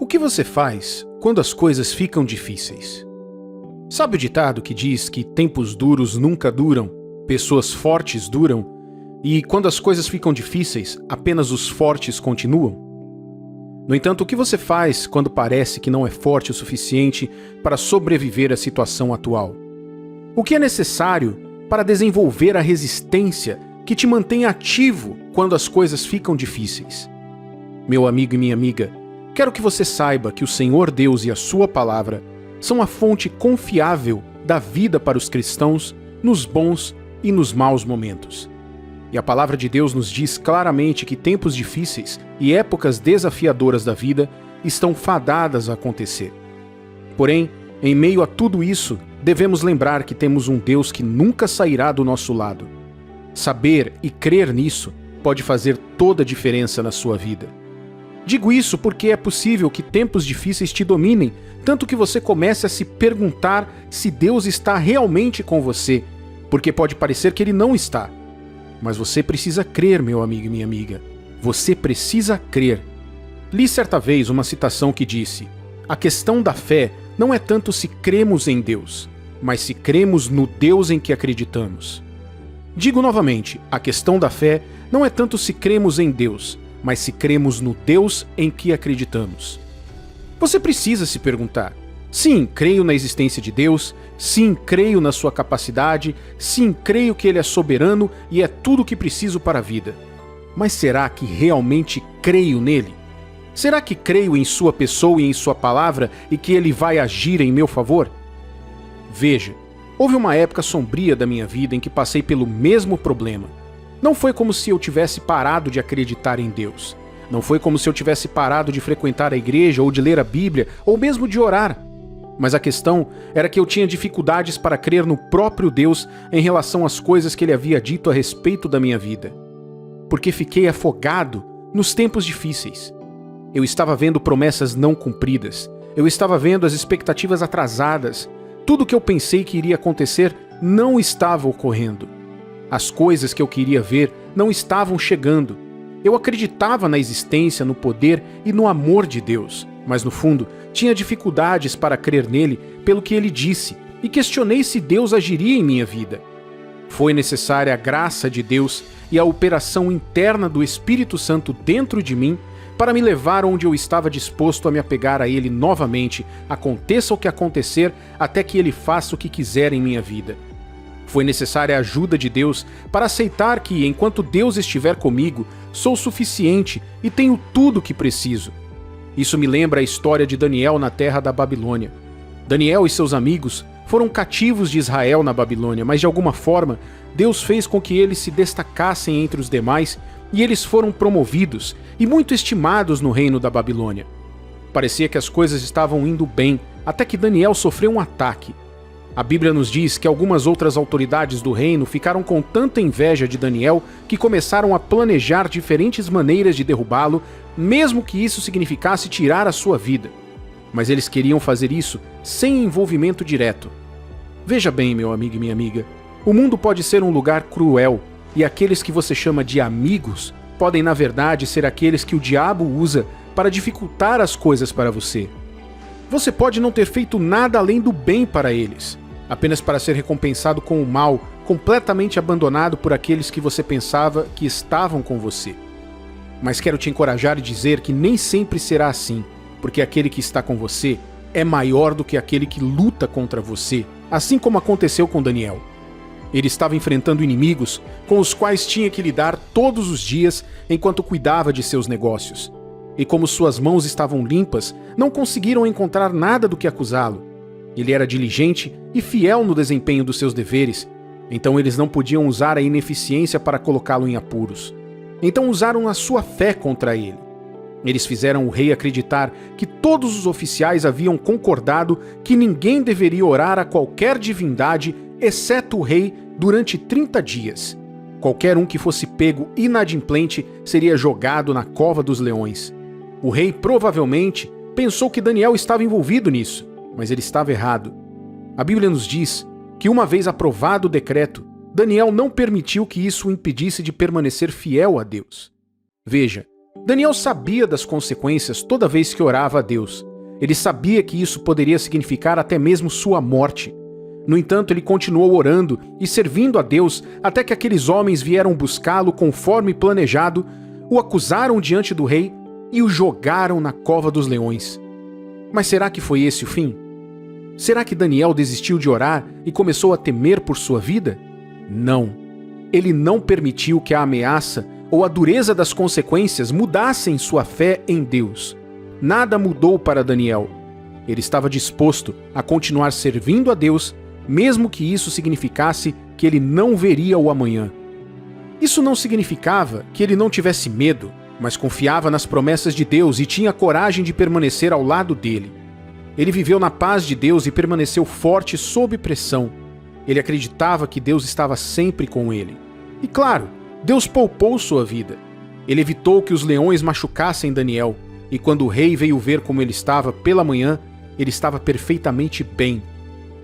O que você faz quando as coisas ficam difíceis? Sabe o ditado que diz que tempos duros nunca duram, pessoas fortes duram, e quando as coisas ficam difíceis, apenas os fortes continuam? No entanto, o que você faz quando parece que não é forte o suficiente para sobreviver à situação atual? O que é necessário para desenvolver a resistência que te mantém ativo quando as coisas ficam difíceis? Meu amigo e minha amiga, quero que você saiba que o Senhor Deus e a Sua Palavra são a fonte confiável da vida para os cristãos nos bons e nos maus momentos. E a Palavra de Deus nos diz claramente que tempos difíceis e épocas desafiadoras da vida estão fadadas a acontecer. Porém, em meio a tudo isso, devemos lembrar que temos um Deus que nunca sairá do nosso lado. Saber e crer nisso pode fazer toda a diferença na sua vida. Digo isso porque é possível que tempos difíceis te dominem, tanto que você comece a se perguntar se Deus está realmente com você, porque pode parecer que Ele não está. Mas você precisa crer, meu amigo e minha amiga. Você precisa crer. Li certa vez uma citação que disse: "A questão da fé não é tanto se cremos em Deus, mas se cremos no Deus em que acreditamos." Digo novamente, a questão da fé não é tanto se cremos em Deus, mas se cremos no Deus em que acreditamos. Você precisa se perguntar: sim, creio na existência de Deus, sim, creio na sua capacidade, sim, creio que Ele é soberano e é tudo o que preciso para a vida. Mas será que realmente creio nele? Será que creio em sua pessoa e em sua palavra e que Ele vai agir em meu favor? Veja, houve uma época sombria da minha vida em que passei pelo mesmo problema. Não foi como se eu tivesse parado de acreditar em Deus. Não foi como se eu tivesse parado de frequentar a igreja ou de ler a Bíblia ou mesmo de orar. Mas a questão era que eu tinha dificuldades para crer no próprio Deus em relação às coisas que Ele havia dito a respeito da minha vida. Porque fiquei afogado nos tempos difíceis. Eu estava vendo promessas não cumpridas. Eu estava vendo as expectativas atrasadas. Tudo o que eu pensei que iria acontecer não estava ocorrendo. As coisas que eu queria ver não estavam chegando. Eu acreditava na existência, no poder e no amor de Deus, mas no fundo tinha dificuldades para crer nele pelo que ele disse e questionei se Deus agiria em minha vida. Foi necessária a graça de Deus e a operação interna do Espírito Santo dentro de mim para me levar onde eu estava disposto a me apegar a Ele novamente, aconteça o que acontecer, até que Ele faça o que quiser em minha vida. Foi necessária a ajuda de Deus para aceitar que, enquanto Deus estiver comigo, sou suficiente e tenho tudo o que preciso. Isso me lembra a história de Daniel na terra da Babilônia. Daniel e seus amigos foram cativos de Israel na Babilônia, mas de alguma forma Deus fez com que eles se destacassem entre os demais e eles foram promovidos e muito estimados no reino da Babilônia. Parecia que as coisas estavam indo bem, até que Daniel sofreu um ataque. A Bíblia nos diz que algumas outras autoridades do reino ficaram com tanta inveja de Daniel que começaram a planejar diferentes maneiras de derrubá-lo, mesmo que isso significasse tirar a sua vida. Mas eles queriam fazer isso sem envolvimento direto. Veja bem, meu amigo e minha amiga, o mundo pode ser um lugar cruel, e aqueles que você chama de amigos podem, na verdade, ser aqueles que o diabo usa para dificultar as coisas para você. Você pode não ter feito nada além do bem para eles, apenas para ser recompensado com o mal, completamente abandonado por aqueles que você pensava que estavam com você. Mas quero te encorajar e dizer que nem sempre será assim, porque aquele que está com você é maior do que aquele que luta contra você, assim como aconteceu com Daniel. Ele estava enfrentando inimigos com os quais tinha que lidar todos os dias enquanto cuidava de seus negócios. E como suas mãos estavam limpas, não conseguiram encontrar nada do que acusá-lo. Ele era diligente e fiel no desempenho dos seus deveres, então eles não podiam usar a ineficiência para colocá-lo em apuros. Então usaram a sua fé contra ele. Eles fizeram o rei acreditar que todos os oficiais haviam concordado que ninguém deveria orar a qualquer divindade, exceto o rei, durante 30 dias. Qualquer um que fosse pego inadimplente seria jogado na cova dos leões. O rei provavelmente pensou que Daniel estava envolvido nisso, mas ele estava errado. A Bíblia nos diz que, uma vez aprovado o decreto, Daniel não permitiu que isso o impedisse de permanecer fiel a Deus. Veja, Daniel sabia das consequências toda vez que orava a Deus. Ele sabia que isso poderia significar até mesmo sua morte. No entanto, ele continuou orando e servindo a Deus até que aqueles homens vieram buscá-lo conforme planejado, o acusaram diante do rei e o jogaram na cova dos leões. Mas será que foi esse o fim? Será que Daniel desistiu de orar e começou a temer por sua vida? Não. Ele não permitiu que a ameaça ou a dureza das consequências mudassem sua fé em Deus. Nada mudou para Daniel. Ele estava disposto a continuar servindo a Deus, mesmo que isso significasse que ele não veria o amanhã. Isso não significava que ele não tivesse medo, mas confiava nas promessas de Deus e tinha coragem de permanecer ao lado dele. Ele viveu na paz de Deus e permaneceu forte sob pressão. Ele acreditava que Deus estava sempre com ele. E claro, Deus poupou sua vida. Ele evitou que os leões machucassem Daniel, e quando o rei veio ver como ele estava pela manhã, ele estava perfeitamente bem.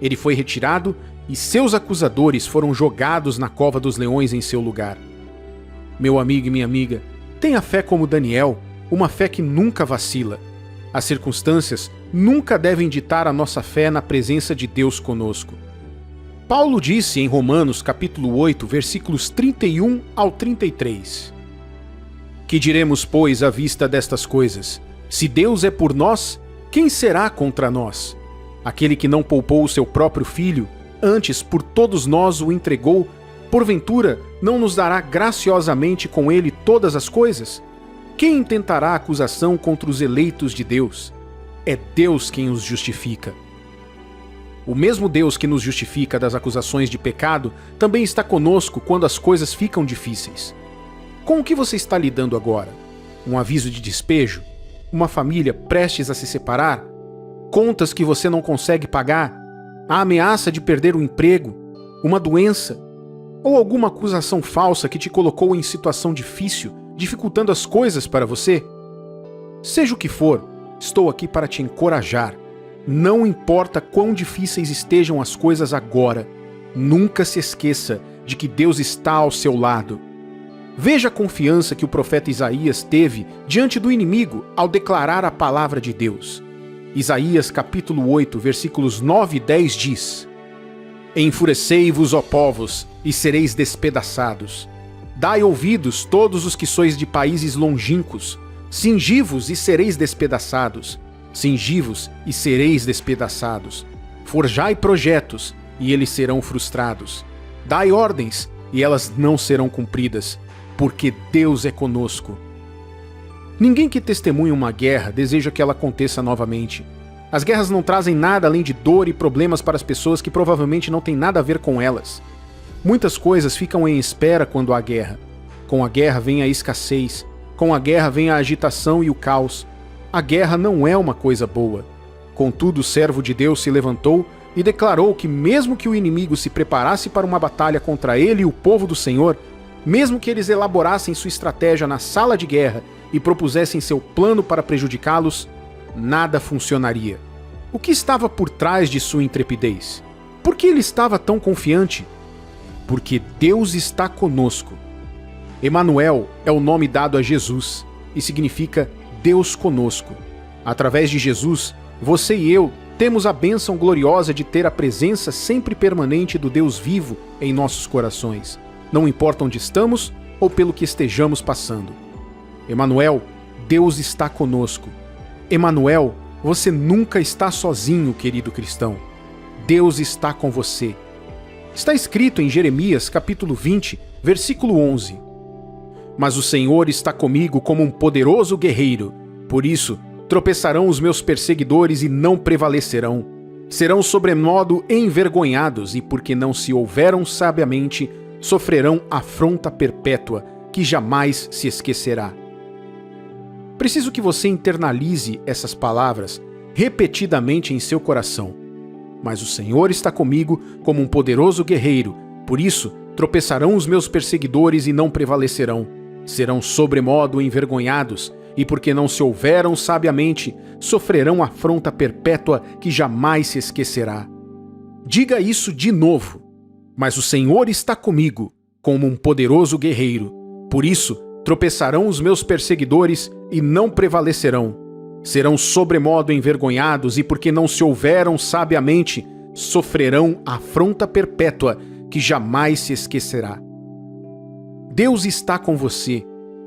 Ele foi retirado e seus acusadores foram jogados na cova dos leões em seu lugar. Meu amigo e minha amiga, tenha fé como Daniel, uma fé que nunca vacila. As circunstâncias nunca devem ditar a nossa fé na presença de Deus conosco. Paulo disse em Romanos capítulo 8, versículos 31 ao 33. Que diremos, pois, à vista destas coisas? Se Deus é por nós, quem será contra nós? Aquele que não poupou o seu próprio filho, antes por todos nós o entregou, porventura não nos dará graciosamente com ele todas as coisas? Quem intentará acusação contra os eleitos de Deus? É Deus quem os justifica. O mesmo Deus que nos justifica das acusações de pecado também está conosco quando as coisas ficam difíceis. Com o que você está lidando agora? Um aviso de despejo? Uma família prestes a se separar? Contas que você não consegue pagar? A ameaça de perder o emprego? Uma doença? Ou alguma acusação falsa que te colocou em situação difícil, dificultando as coisas para você? Seja o que for, estou aqui para te encorajar. Não importa quão difíceis estejam as coisas agora, nunca se esqueça de que Deus está ao seu lado. Veja a confiança que o profeta Isaías teve diante do inimigo ao declarar a palavra de Deus. Isaías capítulo 8, versículos 9 e 10 diz: Enfurecei-vos, ó povos, e sereis despedaçados. Dai ouvidos, todos os que sois de países longínquos. Cingi-vos e sereis despedaçados. Cingi-vos e sereis despedaçados. Forjai projetos, e eles serão frustrados. Dai ordens, e elas não serão cumpridas, porque Deus é conosco. Ninguém que testemunha uma guerra deseja que ela aconteça novamente. As guerras não trazem nada além de dor e problemas para as pessoas que provavelmente não têm nada a ver com elas. Muitas coisas ficam em espera quando há guerra. Com a guerra vem a escassez. Com a guerra vem a agitação e o caos. A guerra não é uma coisa boa. Contudo, o servo de Deus se levantou e declarou que mesmo que o inimigo se preparasse para uma batalha contra ele e o povo do Senhor, mesmo que eles elaborassem sua estratégia na sala de guerra e propusessem seu plano para prejudicá-los, nada funcionaria. O que estava por trás de sua intrepidez? Por que ele estava tão confiante? Porque Deus está conosco. Emanuel é o nome dado a Jesus e significa Deus conosco. Através de Jesus, você e eu temos a bênção gloriosa de ter a presença sempre permanente do Deus vivo em nossos corações, não importa onde estamos ou pelo que estejamos passando. Emanuel, Deus está conosco. Emanuel, você nunca está sozinho, querido cristão. Deus está com você. Está escrito em Jeremias capítulo 20, versículo 11. Mas o Senhor está comigo como um poderoso guerreiro. Por isso, tropeçarão os meus perseguidores e não prevalecerão. Serão sobremodo envergonhados e, porque não se houveram sabiamente, sofrerão afronta perpétua, que jamais se esquecerá. Preciso que você internalize essas palavras repetidamente em seu coração. Mas o Senhor está comigo como um poderoso guerreiro. Por isso, tropeçarão os meus perseguidores e não prevalecerão. Serão sobremodo envergonhados, e porque não se houveram sabiamente, sofrerão afronta perpétua que jamais se esquecerá. Diga isso de novo. Mas o Senhor está comigo, como um poderoso guerreiro. Por isso, Tropeçarão os meus perseguidores e não prevalecerão. Serão sobremodo envergonhados e, porque não se houveram sabiamente, sofrerão afronta perpétua que jamais se esquecerá. Deus está com você.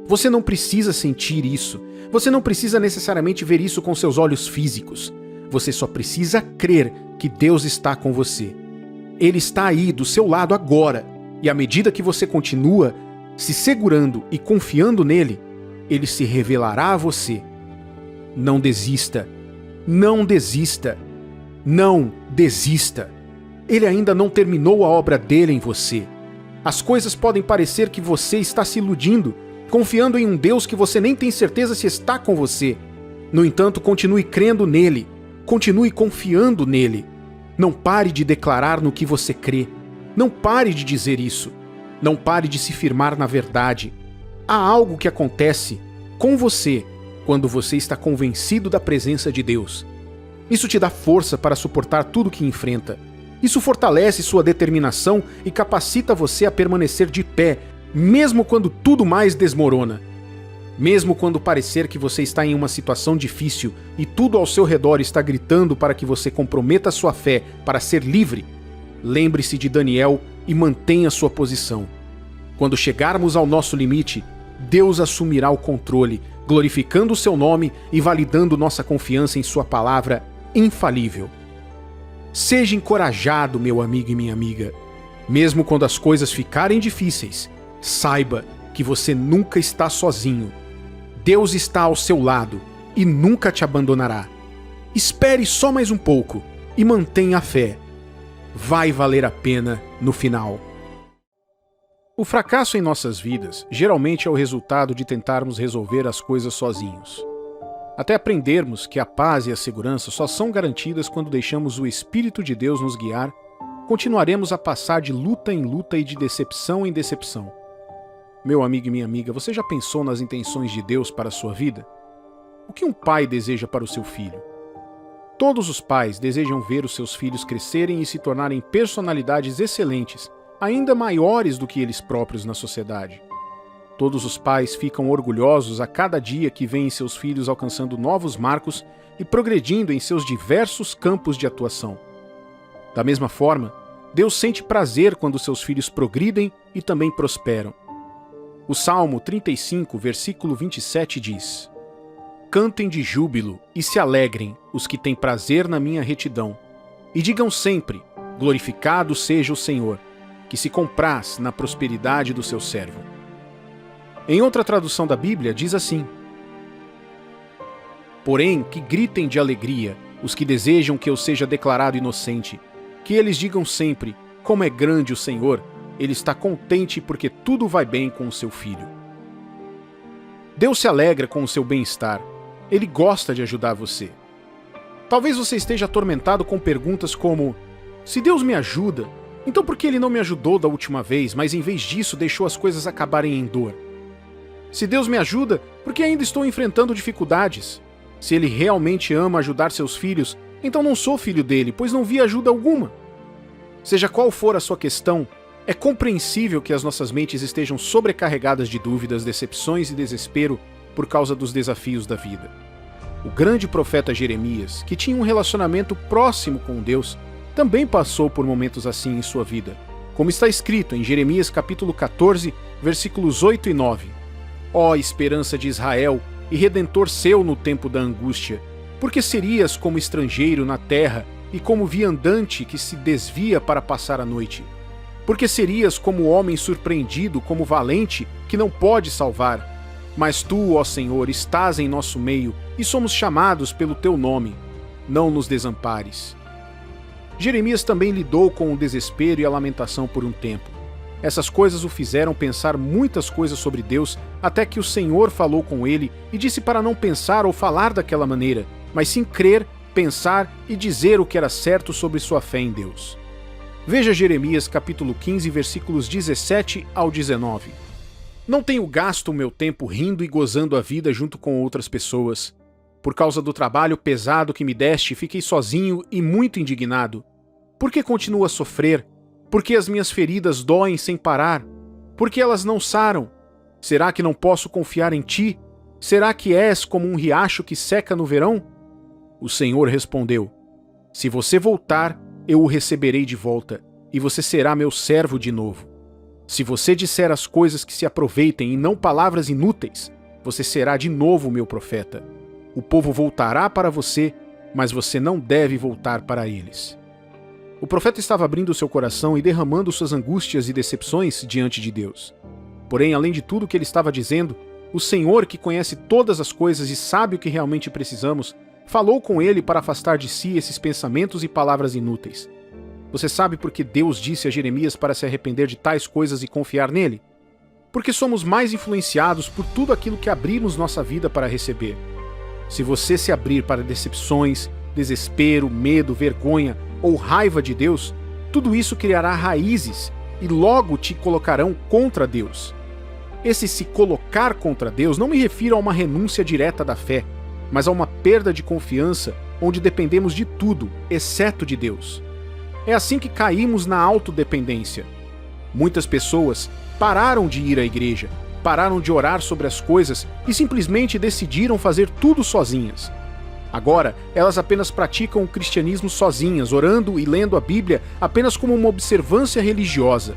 Você não precisa sentir isso. Você não precisa necessariamente ver isso com seus olhos físicos. Você só precisa crer que Deus está com você. Ele está aí do seu lado agora. E à medida que você continua se segurando e confiando nele, ele se revelará a você. Não desista. Não desista. Não desista. Ele ainda não terminou a obra dele em você. As coisas podem parecer que você está se iludindo, confiando em um Deus que você nem tem certeza se está com você. No entanto, continue crendo nele. Continue confiando nele. Não pare de declarar no que você crê. Não pare de dizer isso. Não pare de se firmar na verdade. Há algo que acontece com você quando você está convencido da presença de Deus. Isso te dá força para suportar tudo que enfrenta. Isso fortalece sua determinação e capacita você a permanecer de pé, mesmo quando tudo mais desmorona. Mesmo quando parecer que você está em uma situação difícil e tudo ao seu redor está gritando para que você comprometa sua fé para ser livre, lembre-se de Daniel e mantenha sua posição. Quando chegarmos ao nosso limite, Deus assumirá o controle, glorificando o seu nome e validando nossa confiança em sua palavra infalível. Seja encorajado, meu amigo e minha amiga. Mesmo quando as coisas ficarem difíceis, saiba que você nunca está sozinho. Deus está ao seu lado e nunca te abandonará. Espere só mais um pouco e mantenha a fé. Vai valer a pena no final. O fracasso em nossas vidas geralmente é o resultado de tentarmos resolver as coisas sozinhos. Até aprendermos que a paz e a segurança só são garantidas quando deixamos o Espírito de Deus nos guiar, continuaremos a passar de luta em luta e de decepção em decepção. Meu amigo e minha amiga, você já pensou nas intenções de Deus para a sua vida? O que um pai deseja para o seu filho? Todos os pais desejam ver os seus filhos crescerem e se tornarem personalidades excelentes, ainda maiores do que eles próprios na sociedade. Todos os pais ficam orgulhosos a cada dia que veem seus filhos alcançando novos marcos e progredindo em seus diversos campos de atuação. Da mesma forma, Deus sente prazer quando seus filhos progridem e também prosperam. O Salmo 35, versículo 27 diz: Cantem de júbilo e se alegrem os que têm prazer na minha retidão, e digam sempre: glorificado seja o Senhor, que se compraz na prosperidade do seu servo. Em outra tradução da Bíblia diz assim: Porém, que gritem de alegria os que desejam que eu seja declarado inocente, que eles digam sempre: como é grande o Senhor, ele está contente porque tudo vai bem com o seu filho. Deus se alegra com o seu bem-estar. Ele gosta de ajudar você. Talvez você esteja atormentado com perguntas como: se Deus me ajuda, então por que ele não me ajudou da última vez, mas em vez disso deixou as coisas acabarem em dor? Se Deus me ajuda, por que ainda estou enfrentando dificuldades? Se ele realmente ama ajudar seus filhos, então não sou filho dele, pois não vi ajuda alguma. Seja qual for a sua questão, é compreensível que as nossas mentes estejam sobrecarregadas de dúvidas, decepções e desespero por causa dos desafios da vida. O grande profeta Jeremias, que tinha um relacionamento próximo com Deus, também passou por momentos assim em sua vida, como está escrito em Jeremias capítulo 14, versículos 8 e 9. Ó esperança de Israel e redentor seu no tempo da angústia, porque serias como estrangeiro na terra e como viandante que se desvia para passar a noite. Porque serias como homem surpreendido, como valente, que não pode salvar. Mas tu, ó Senhor, estás em nosso meio e somos chamados pelo teu nome. Não nos desampares. Jeremias também lidou com o desespero e a lamentação por um tempo. Essas coisas o fizeram pensar muitas coisas sobre Deus, até que o Senhor falou com ele e disse para não pensar ou falar daquela maneira, mas sim crer, pensar e dizer o que era certo sobre sua fé em Deus. Veja Jeremias capítulo 15, versículos 17 ao 19. Não tenho gasto o meu tempo rindo e gozando a vida junto com outras pessoas. Por causa do trabalho pesado que me deste, fiquei sozinho e muito indignado. Por que continuo a sofrer? Por que as minhas feridas doem sem parar? Por que elas não saram? Será que não posso confiar em ti? Será que és como um riacho que seca no verão? O Senhor respondeu: Se você voltar, eu o receberei de volta, e você será meu servo de novo. Se você disser as coisas que se aproveitem e não palavras inúteis, você será de novo meu profeta. O povo voltará para você, mas você não deve voltar para eles. O profeta estava abrindo seu coração e derramando suas angústias e decepções diante de Deus. Porém, além de tudo o que ele estava dizendo, o Senhor, que conhece todas as coisas e sabe o que realmente precisamos, falou com ele para afastar de si esses pensamentos e palavras inúteis. Você sabe por que Deus disse a Jeremias para se arrepender de tais coisas e confiar nele? Porque somos mais influenciados por tudo aquilo que abrimos nossa vida para receber. Se você se abrir para decepções, desespero, medo, vergonha ou raiva de Deus, tudo isso criará raízes e logo te colocarão contra Deus. Esse se colocar contra Deus não me refiro a uma renúncia direta da fé, mas a uma perda de confiança onde dependemos de tudo, exceto de Deus. É assim que caímos na autodependência. Muitas pessoas pararam de ir à igreja, pararam de orar sobre as coisas e simplesmente decidiram fazer tudo sozinhas. Agora, elas apenas praticam o cristianismo sozinhas, orando e lendo a Bíblia apenas como uma observância religiosa.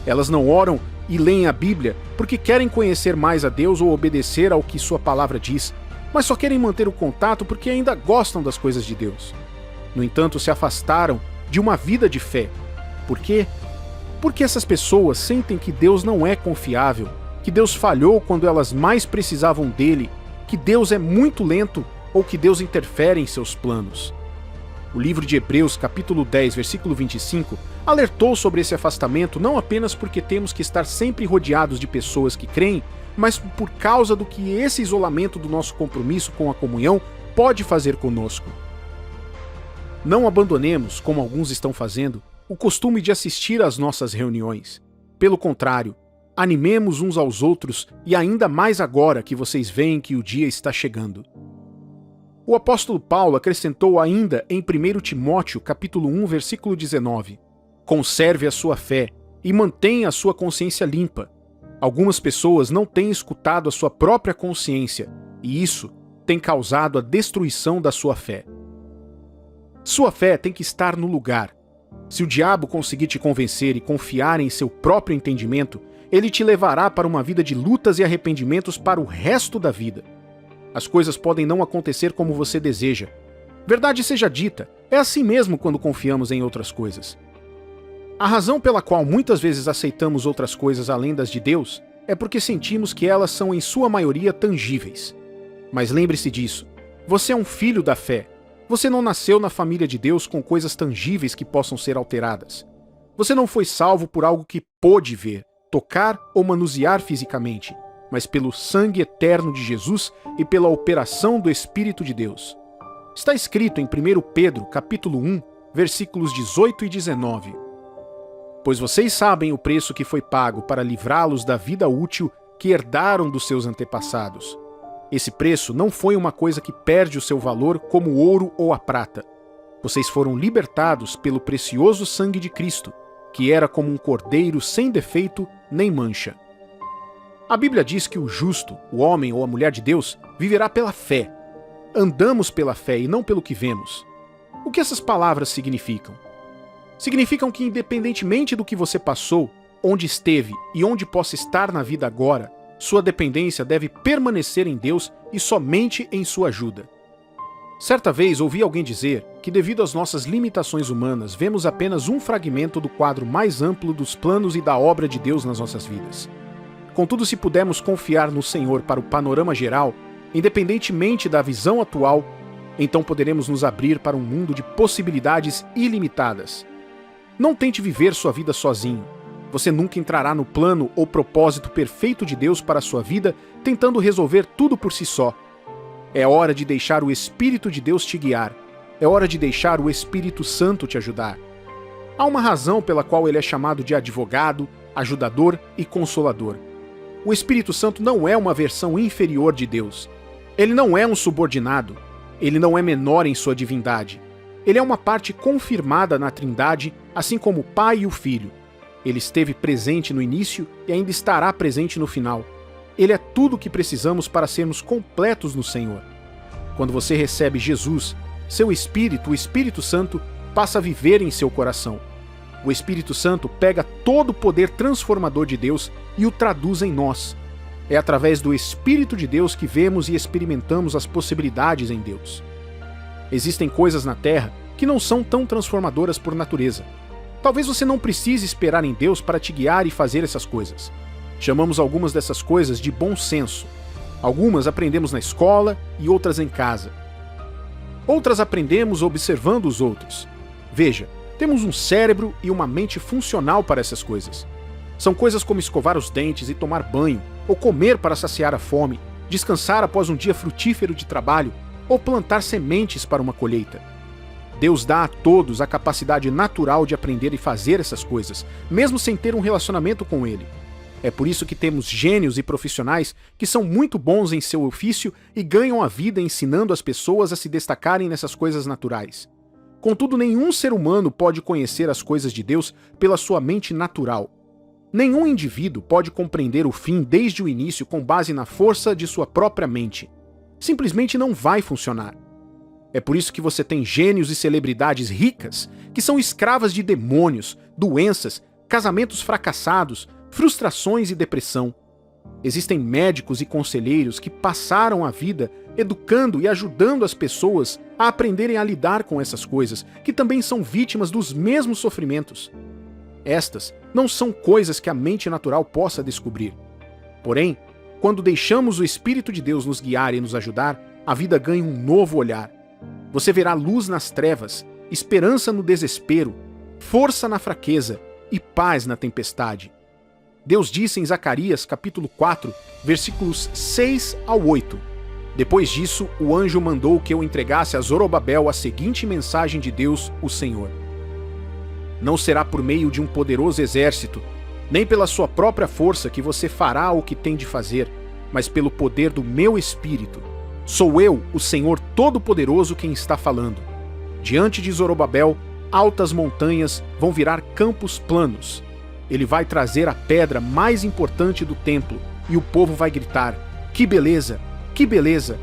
Elas não oram e leem a Bíblia porque querem conhecer mais a Deus ou obedecer ao que sua palavra diz, mas só querem manter o contato porque ainda gostam das coisas de Deus. No entanto, se afastaram de uma vida de fé. Por quê? Porque essas pessoas sentem que Deus não é confiável, que Deus falhou quando elas mais precisavam dele, que Deus é muito lento ou que Deus interfere em seus planos. O livro de Hebreus, capítulo 10, versículo 25, alertou sobre esse afastamento não apenas porque temos que estar sempre rodeados de pessoas que creem, mas por causa do que esse isolamento do nosso compromisso com a comunhão pode fazer conosco. Não abandonemos, como alguns estão fazendo, o costume de assistir às nossas reuniões. Pelo contrário, animemos uns aos outros e ainda mais agora que vocês veem que o dia está chegando. O apóstolo Paulo acrescentou ainda em 1 Timóteo, capítulo 1, versículo 19: Conserve a sua fé e mantenha a sua consciência limpa. Algumas pessoas não têm escutado a sua própria consciência e isso tem causado a destruição da sua fé. Sua fé tem que estar no lugar. Se o diabo conseguir te convencer e confiar em seu próprio entendimento, ele te levará para uma vida de lutas e arrependimentos para o resto da vida. As coisas podem não acontecer como você deseja. Verdade seja dita, é assim mesmo quando confiamos em outras coisas. A razão pela qual muitas vezes aceitamos outras coisas além das de Deus é porque sentimos que elas são em sua maioria tangíveis. Mas lembre-se disso, você é um filho da fé. Você não nasceu na família de Deus com coisas tangíveis que possam ser alteradas. Você não foi salvo por algo que pôde ver, tocar ou manusear fisicamente, mas pelo sangue eterno de Jesus e pela operação do Espírito de Deus. Está escrito em 1 Pedro, capítulo 1, versículos 18 e 19. Pois vocês sabem o preço que foi pago para livrá-los da vida útil que herdaram dos seus antepassados. Esse preço não foi uma coisa que perde o seu valor como o ouro ou a prata. Vocês foram libertados pelo precioso sangue de Cristo, que era como um cordeiro sem defeito nem mancha. A Bíblia diz que o justo, o homem ou a mulher de Deus, viverá pela fé. Andamos pela fé e não pelo que vemos. O que essas palavras significam? Significam que, independentemente do que você passou, onde esteve e onde possa estar na vida agora, sua dependência deve permanecer em Deus e somente em sua ajuda. Certa vez ouvi alguém dizer que, devido às nossas limitações humanas, vemos apenas um fragmento do quadro mais amplo dos planos e da obra de Deus nas nossas vidas. Contudo, se pudermos confiar no Senhor para o panorama geral, independentemente da visão atual, então poderemos nos abrir para um mundo de possibilidades ilimitadas. Não tente viver sua vida sozinho. Você nunca entrará no plano ou propósito perfeito de Deus para a sua vida tentando resolver tudo por si só. É hora de deixar o Espírito de Deus te guiar. É hora de deixar o Espírito Santo te ajudar. Há uma razão pela qual ele é chamado de advogado, ajudador e consolador. O Espírito Santo não é uma versão inferior de Deus. Ele não é um subordinado. Ele não é menor em sua divindade. Ele é uma parte confirmada na Trindade, assim como o Pai e o Filho. Ele esteve presente no início e ainda estará presente no final. Ele é tudo o que precisamos para sermos completos no Senhor. Quando você recebe Jesus, seu Espírito, o Espírito Santo, passa a viver em seu coração. O Espírito Santo pega todo o poder transformador de Deus e o traduz em nós. É através do Espírito de Deus que vemos e experimentamos as possibilidades em Deus. Existem coisas na Terra que não são tão transformadoras por natureza. Talvez você não precise esperar em Deus para te guiar e fazer essas coisas. Chamamos algumas dessas coisas de bom senso. Algumas aprendemos na escola e outras em casa. Outras aprendemos observando os outros. Veja, temos um cérebro e uma mente funcional para essas coisas. São coisas como escovar os dentes e tomar banho, ou comer para saciar a fome, descansar após um dia frutífero de trabalho, ou plantar sementes para uma colheita. Deus dá a todos a capacidade natural de aprender e fazer essas coisas, mesmo sem ter um relacionamento com Ele. É por isso que temos gênios e profissionais que são muito bons em seu ofício e ganham a vida ensinando as pessoas a se destacarem nessas coisas naturais. Contudo, nenhum ser humano pode conhecer as coisas de Deus pela sua mente natural. Nenhum indivíduo pode compreender o fim desde o início com base na força de sua própria mente. Simplesmente não vai funcionar. É por isso que você tem gênios e celebridades ricas que são escravas de demônios, doenças, casamentos fracassados, frustrações e depressão. Existem médicos e conselheiros que passaram a vida educando e ajudando as pessoas a aprenderem a lidar com essas coisas, que também são vítimas dos mesmos sofrimentos. Estas não são coisas que a mente natural possa descobrir. Porém, quando deixamos o Espírito de Deus nos guiar e nos ajudar, a vida ganha um novo olhar. Você verá luz nas trevas, esperança no desespero, força na fraqueza e paz na tempestade. Deus disse em Zacarias capítulo 4, versículos 6 ao 8. Depois disso, o anjo mandou que eu entregasse a Zorobabel a seguinte mensagem de Deus, o Senhor. Não será por meio de um poderoso exército, nem pela sua própria força que você fará o que tem de fazer, mas pelo poder do meu Espírito. Sou eu, o Senhor Todo-Poderoso, quem está falando. Diante de Zorobabel, altas montanhas vão virar campos planos. Ele vai trazer a pedra mais importante do templo, e o povo vai gritar: que beleza! Que beleza!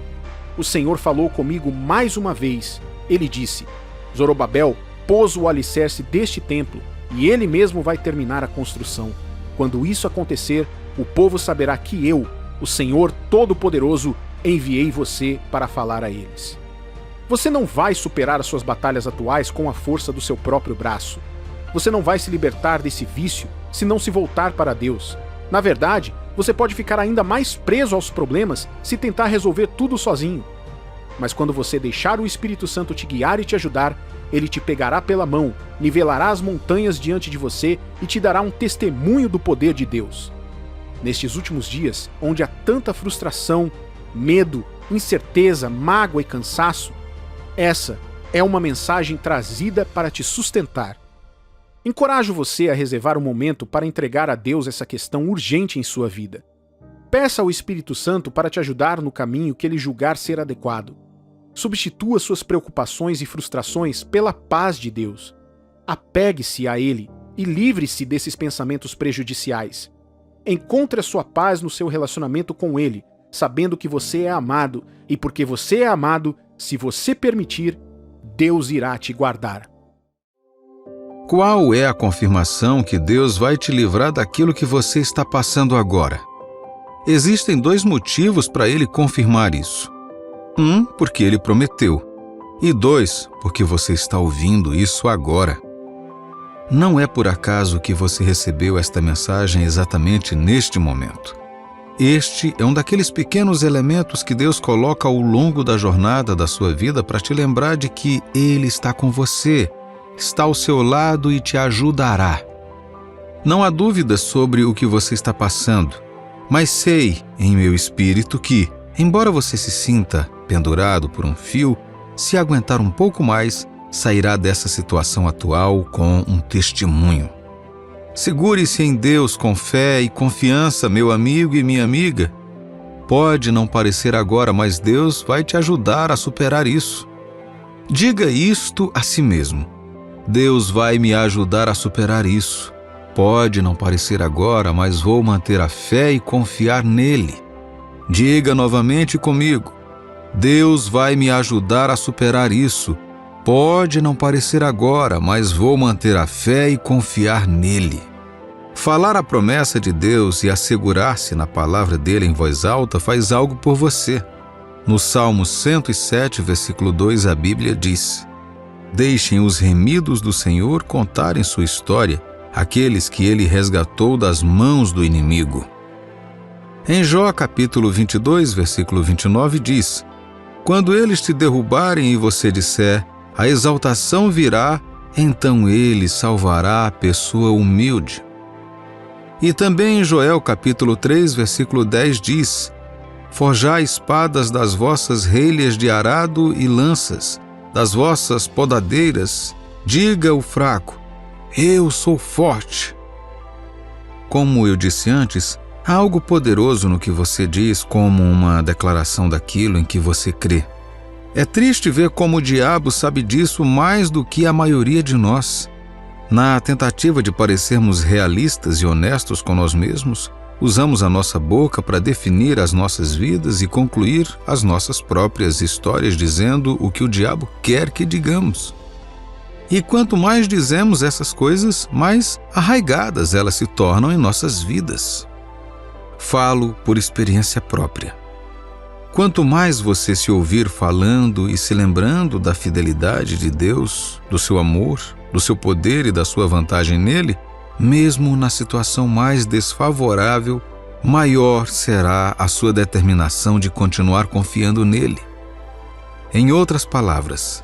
O Senhor falou comigo mais uma vez. Ele disse: Zorobabel pôs o alicerce deste templo, e ele mesmo vai terminar a construção. Quando isso acontecer, o povo saberá que eu, o Senhor Todo-Poderoso, enviei você para falar a eles. Você não vai superar as suas batalhas atuais com a força do seu próprio braço. Você não vai se libertar desse vício se não se voltar para Deus. Na verdade, você pode ficar ainda mais preso aos problemas se tentar resolver tudo sozinho. Mas quando você deixar o Espírito Santo te guiar e te ajudar, ele te pegará pela mão, nivelará as montanhas diante de você e te dará um testemunho do poder de Deus. Nestes últimos dias, onde há tanta frustração, medo, incerteza, mágoa e cansaço, essa é uma mensagem trazida para te sustentar. Encorajo você a reservar um momento para entregar a Deus essa questão urgente em sua vida. Peça ao Espírito Santo para te ajudar no caminho que ele julgar ser adequado. Substitua suas preocupações e frustrações pela paz de Deus. Apegue-se a Ele e livre-se desses pensamentos prejudiciais. Encontre a sua paz no seu relacionamento com Ele, sabendo que você é amado, e porque você é amado, se você permitir, Deus irá te guardar. Qual é a confirmação que Deus vai te livrar daquilo que você está passando agora? Existem 2 motivos para Ele confirmar isso. 1, porque Ele prometeu. E 2, porque você está ouvindo isso agora. Não é por acaso que você recebeu esta mensagem exatamente neste momento. Este é um daqueles pequenos elementos que Deus coloca ao longo da jornada da sua vida para te lembrar de que Ele está com você, está ao seu lado e te ajudará. Não há dúvida sobre o que você está passando, mas sei em meu espírito que, embora você se sinta pendurado por um fio, se aguentar um pouco mais, sairá dessa situação atual com um testemunho. Segure-se em Deus com fé e confiança, meu amigo e minha amiga. Pode não parecer agora, mas Deus vai te ajudar a superar isso. Diga isto a si mesmo: Deus vai me ajudar a superar isso. Pode não parecer agora, mas vou manter a fé e confiar nele. Diga novamente comigo: Deus vai me ajudar a superar isso. Pode não parecer agora, mas vou manter a fé e confiar nele. Falar a promessa de Deus e assegurar-se na palavra dele em voz alta faz algo por você. No Salmo 107, versículo 2, a Bíblia diz: Deixem os remidos do Senhor contarem sua história, aqueles que ele resgatou das mãos do inimigo. Em Jó, capítulo 22, versículo 29, diz: Quando eles te derrubarem e você disser, a exaltação virá, então ele salvará a pessoa humilde. E também em Joel, capítulo 3, versículo 10, diz: Forjai espadas das vossas relhas de arado e lanças, das vossas podadeiras, diga o fraco, eu sou forte. Como eu disse antes, há algo poderoso no que você diz como uma declaração daquilo em que você crê. É triste ver como o diabo sabe disso mais do que a maioria de nós. Na tentativa de parecermos realistas e honestos com nós mesmos, usamos a nossa boca para definir as nossas vidas e concluir as nossas próprias histórias dizendo o que o diabo quer que digamos. E quanto mais dizemos essas coisas, mais arraigadas elas se tornam em nossas vidas. Falo por experiência própria. Quanto mais você se ouvir falando e se lembrando da fidelidade de Deus, do seu amor, do seu poder e da sua vantagem nele, mesmo na situação mais desfavorável, maior será a sua determinação de continuar confiando nele. Em outras palavras,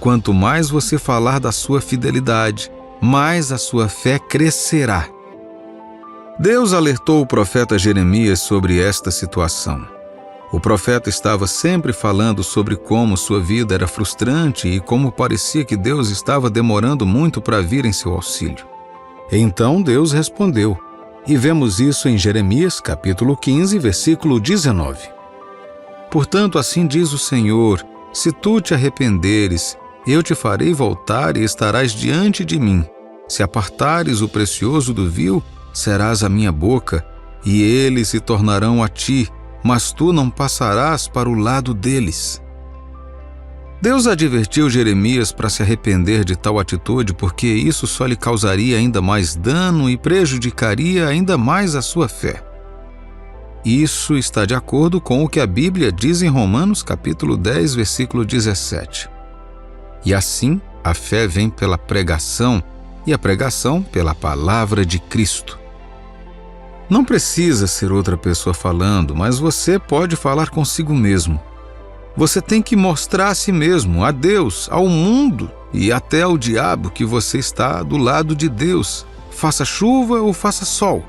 quanto mais você falar da sua fidelidade, mais a sua fé crescerá. Deus alertou o profeta Jeremias sobre esta situação. O profeta estava sempre falando sobre como sua vida era frustrante e como parecia que Deus estava demorando muito para vir em seu auxílio. Então Deus respondeu, e vemos isso em Jeremias, capítulo 15, versículo 19. Portanto, assim diz o Senhor, se tu te arrependeres, eu te farei voltar e estarás diante de mim. Se apartares o precioso do vil, serás a minha boca, e eles se tornarão a ti, mas tu não passarás para o lado deles. Deus advertiu Jeremias para se arrepender de tal atitude porque isso só lhe causaria ainda mais dano e prejudicaria ainda mais a sua fé. Isso está de acordo com o que a Bíblia diz em Romanos capítulo 10, versículo 17. E assim, a fé vem pela pregação e a pregação pela palavra de Cristo. Não precisa ser outra pessoa falando, mas você pode falar consigo mesmo. Você tem que mostrar a si mesmo, a Deus, ao mundo e até ao diabo que você está do lado de Deus, faça chuva ou faça sol.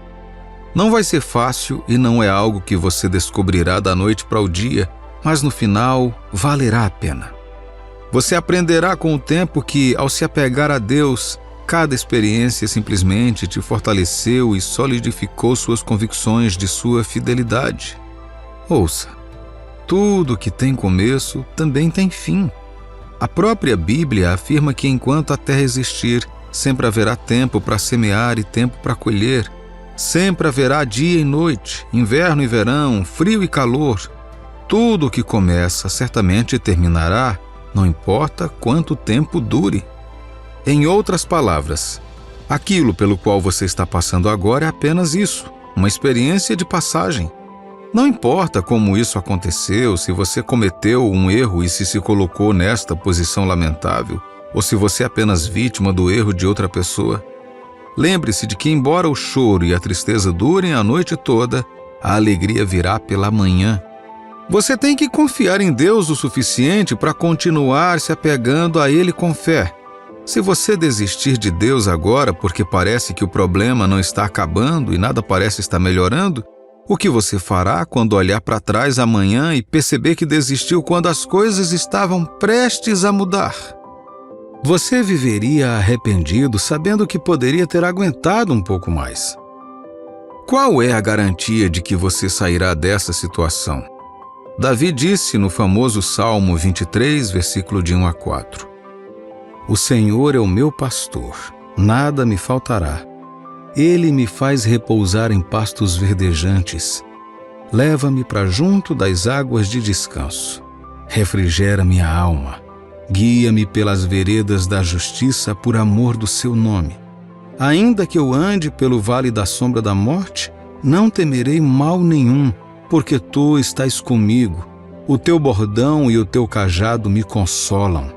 Não vai ser fácil e não é algo que você descobrirá da noite para o dia, mas no final valerá a pena. Você aprenderá com o tempo que, ao se apegar a Deus, cada experiência simplesmente te fortaleceu e solidificou suas convicções de sua fidelidade. Ouça, tudo que tem começo também tem fim. A própria Bíblia afirma que enquanto a terra existir, sempre haverá tempo para semear e tempo para colher. Sempre haverá dia e noite, inverno e verão, frio e calor. Tudo que começa certamente terminará, não importa quanto tempo dure. Em outras palavras, aquilo pelo qual você está passando agora é apenas isso, uma experiência de passagem. Não importa como isso aconteceu, se você cometeu um erro e se colocou nesta posição lamentável, ou se você é apenas vítima do erro de outra pessoa. Lembre-se de que, embora o choro e a tristeza durem a noite toda, a alegria virá pela manhã. Você tem que confiar em Deus o suficiente para continuar se apegando a Ele com fé. Se você desistir de Deus agora porque parece que o problema não está acabando e nada parece estar melhorando, o que você fará quando olhar para trás amanhã e perceber que desistiu quando as coisas estavam prestes a mudar? Você viveria arrependido sabendo que poderia ter aguentado um pouco mais. Qual é a garantia de que você sairá dessa situação? Davi disse no famoso Salmo 23, versículo de 1 a 4. O Senhor é o meu pastor, nada me faltará. Ele me faz repousar em pastos verdejantes. Leva-me para junto das águas de descanso. Refrigera minha alma. Guia-me pelas veredas da justiça por amor do seu nome. Ainda que eu ande pelo vale da sombra da morte, não temerei mal nenhum, porque tu estás comigo. O teu bordão e o teu cajado me consolam.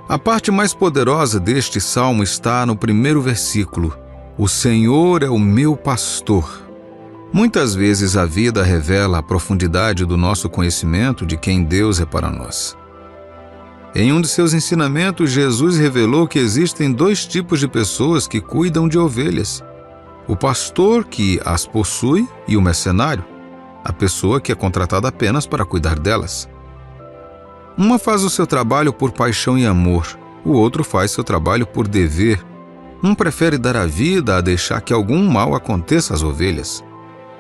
A parte mais poderosa deste salmo está no primeiro versículo. O Senhor é o meu pastor. Muitas vezes a vida revela a profundidade do nosso conhecimento de quem Deus é para nós. Em um de seus ensinamentos, Jesus revelou que existem dois tipos de pessoas que cuidam de ovelhas. O pastor que as possui e o mercenário, a pessoa que é contratada apenas para cuidar delas. Uma faz o seu trabalho por paixão e amor, o outro faz seu trabalho por dever. Um prefere dar a vida a deixar que algum mal aconteça às ovelhas.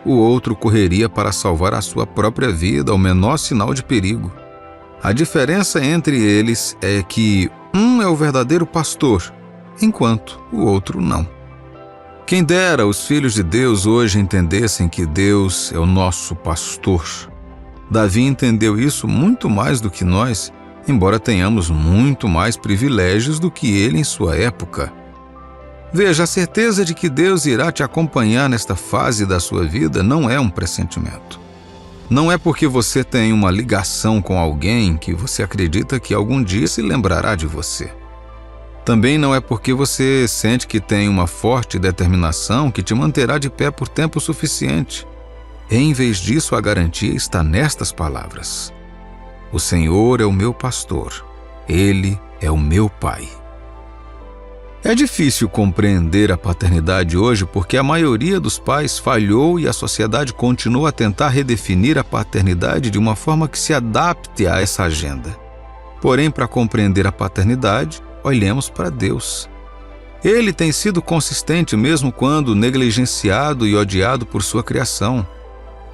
O outro correria para salvar a sua própria vida ao menor sinal de perigo. A diferença entre eles é que um é o verdadeiro pastor, enquanto o outro não. Quem dera os filhos de Deus hoje entendessem que Deus é o nosso pastor. Davi entendeu isso muito mais do que nós, embora tenhamos muito mais privilégios do que ele em sua época. Veja, a certeza de que Deus irá te acompanhar nesta fase da sua vida não é um pressentimento. Não é porque você tem uma ligação com alguém que você acredita que algum dia se lembrará de você. Também não é porque você sente que tem uma forte determinação que te manterá de pé por tempo suficiente. Em vez disso, a garantia está nestas palavras. O Senhor é o meu pastor. Ele é o meu Pai. É difícil compreender a paternidade hoje porque a maioria dos pais falhou e a sociedade continua a tentar redefinir a paternidade de uma forma que se adapte a essa agenda. Porém, para compreender a paternidade, olhemos para Deus. Ele tem sido consistente mesmo quando negligenciado e odiado por sua criação.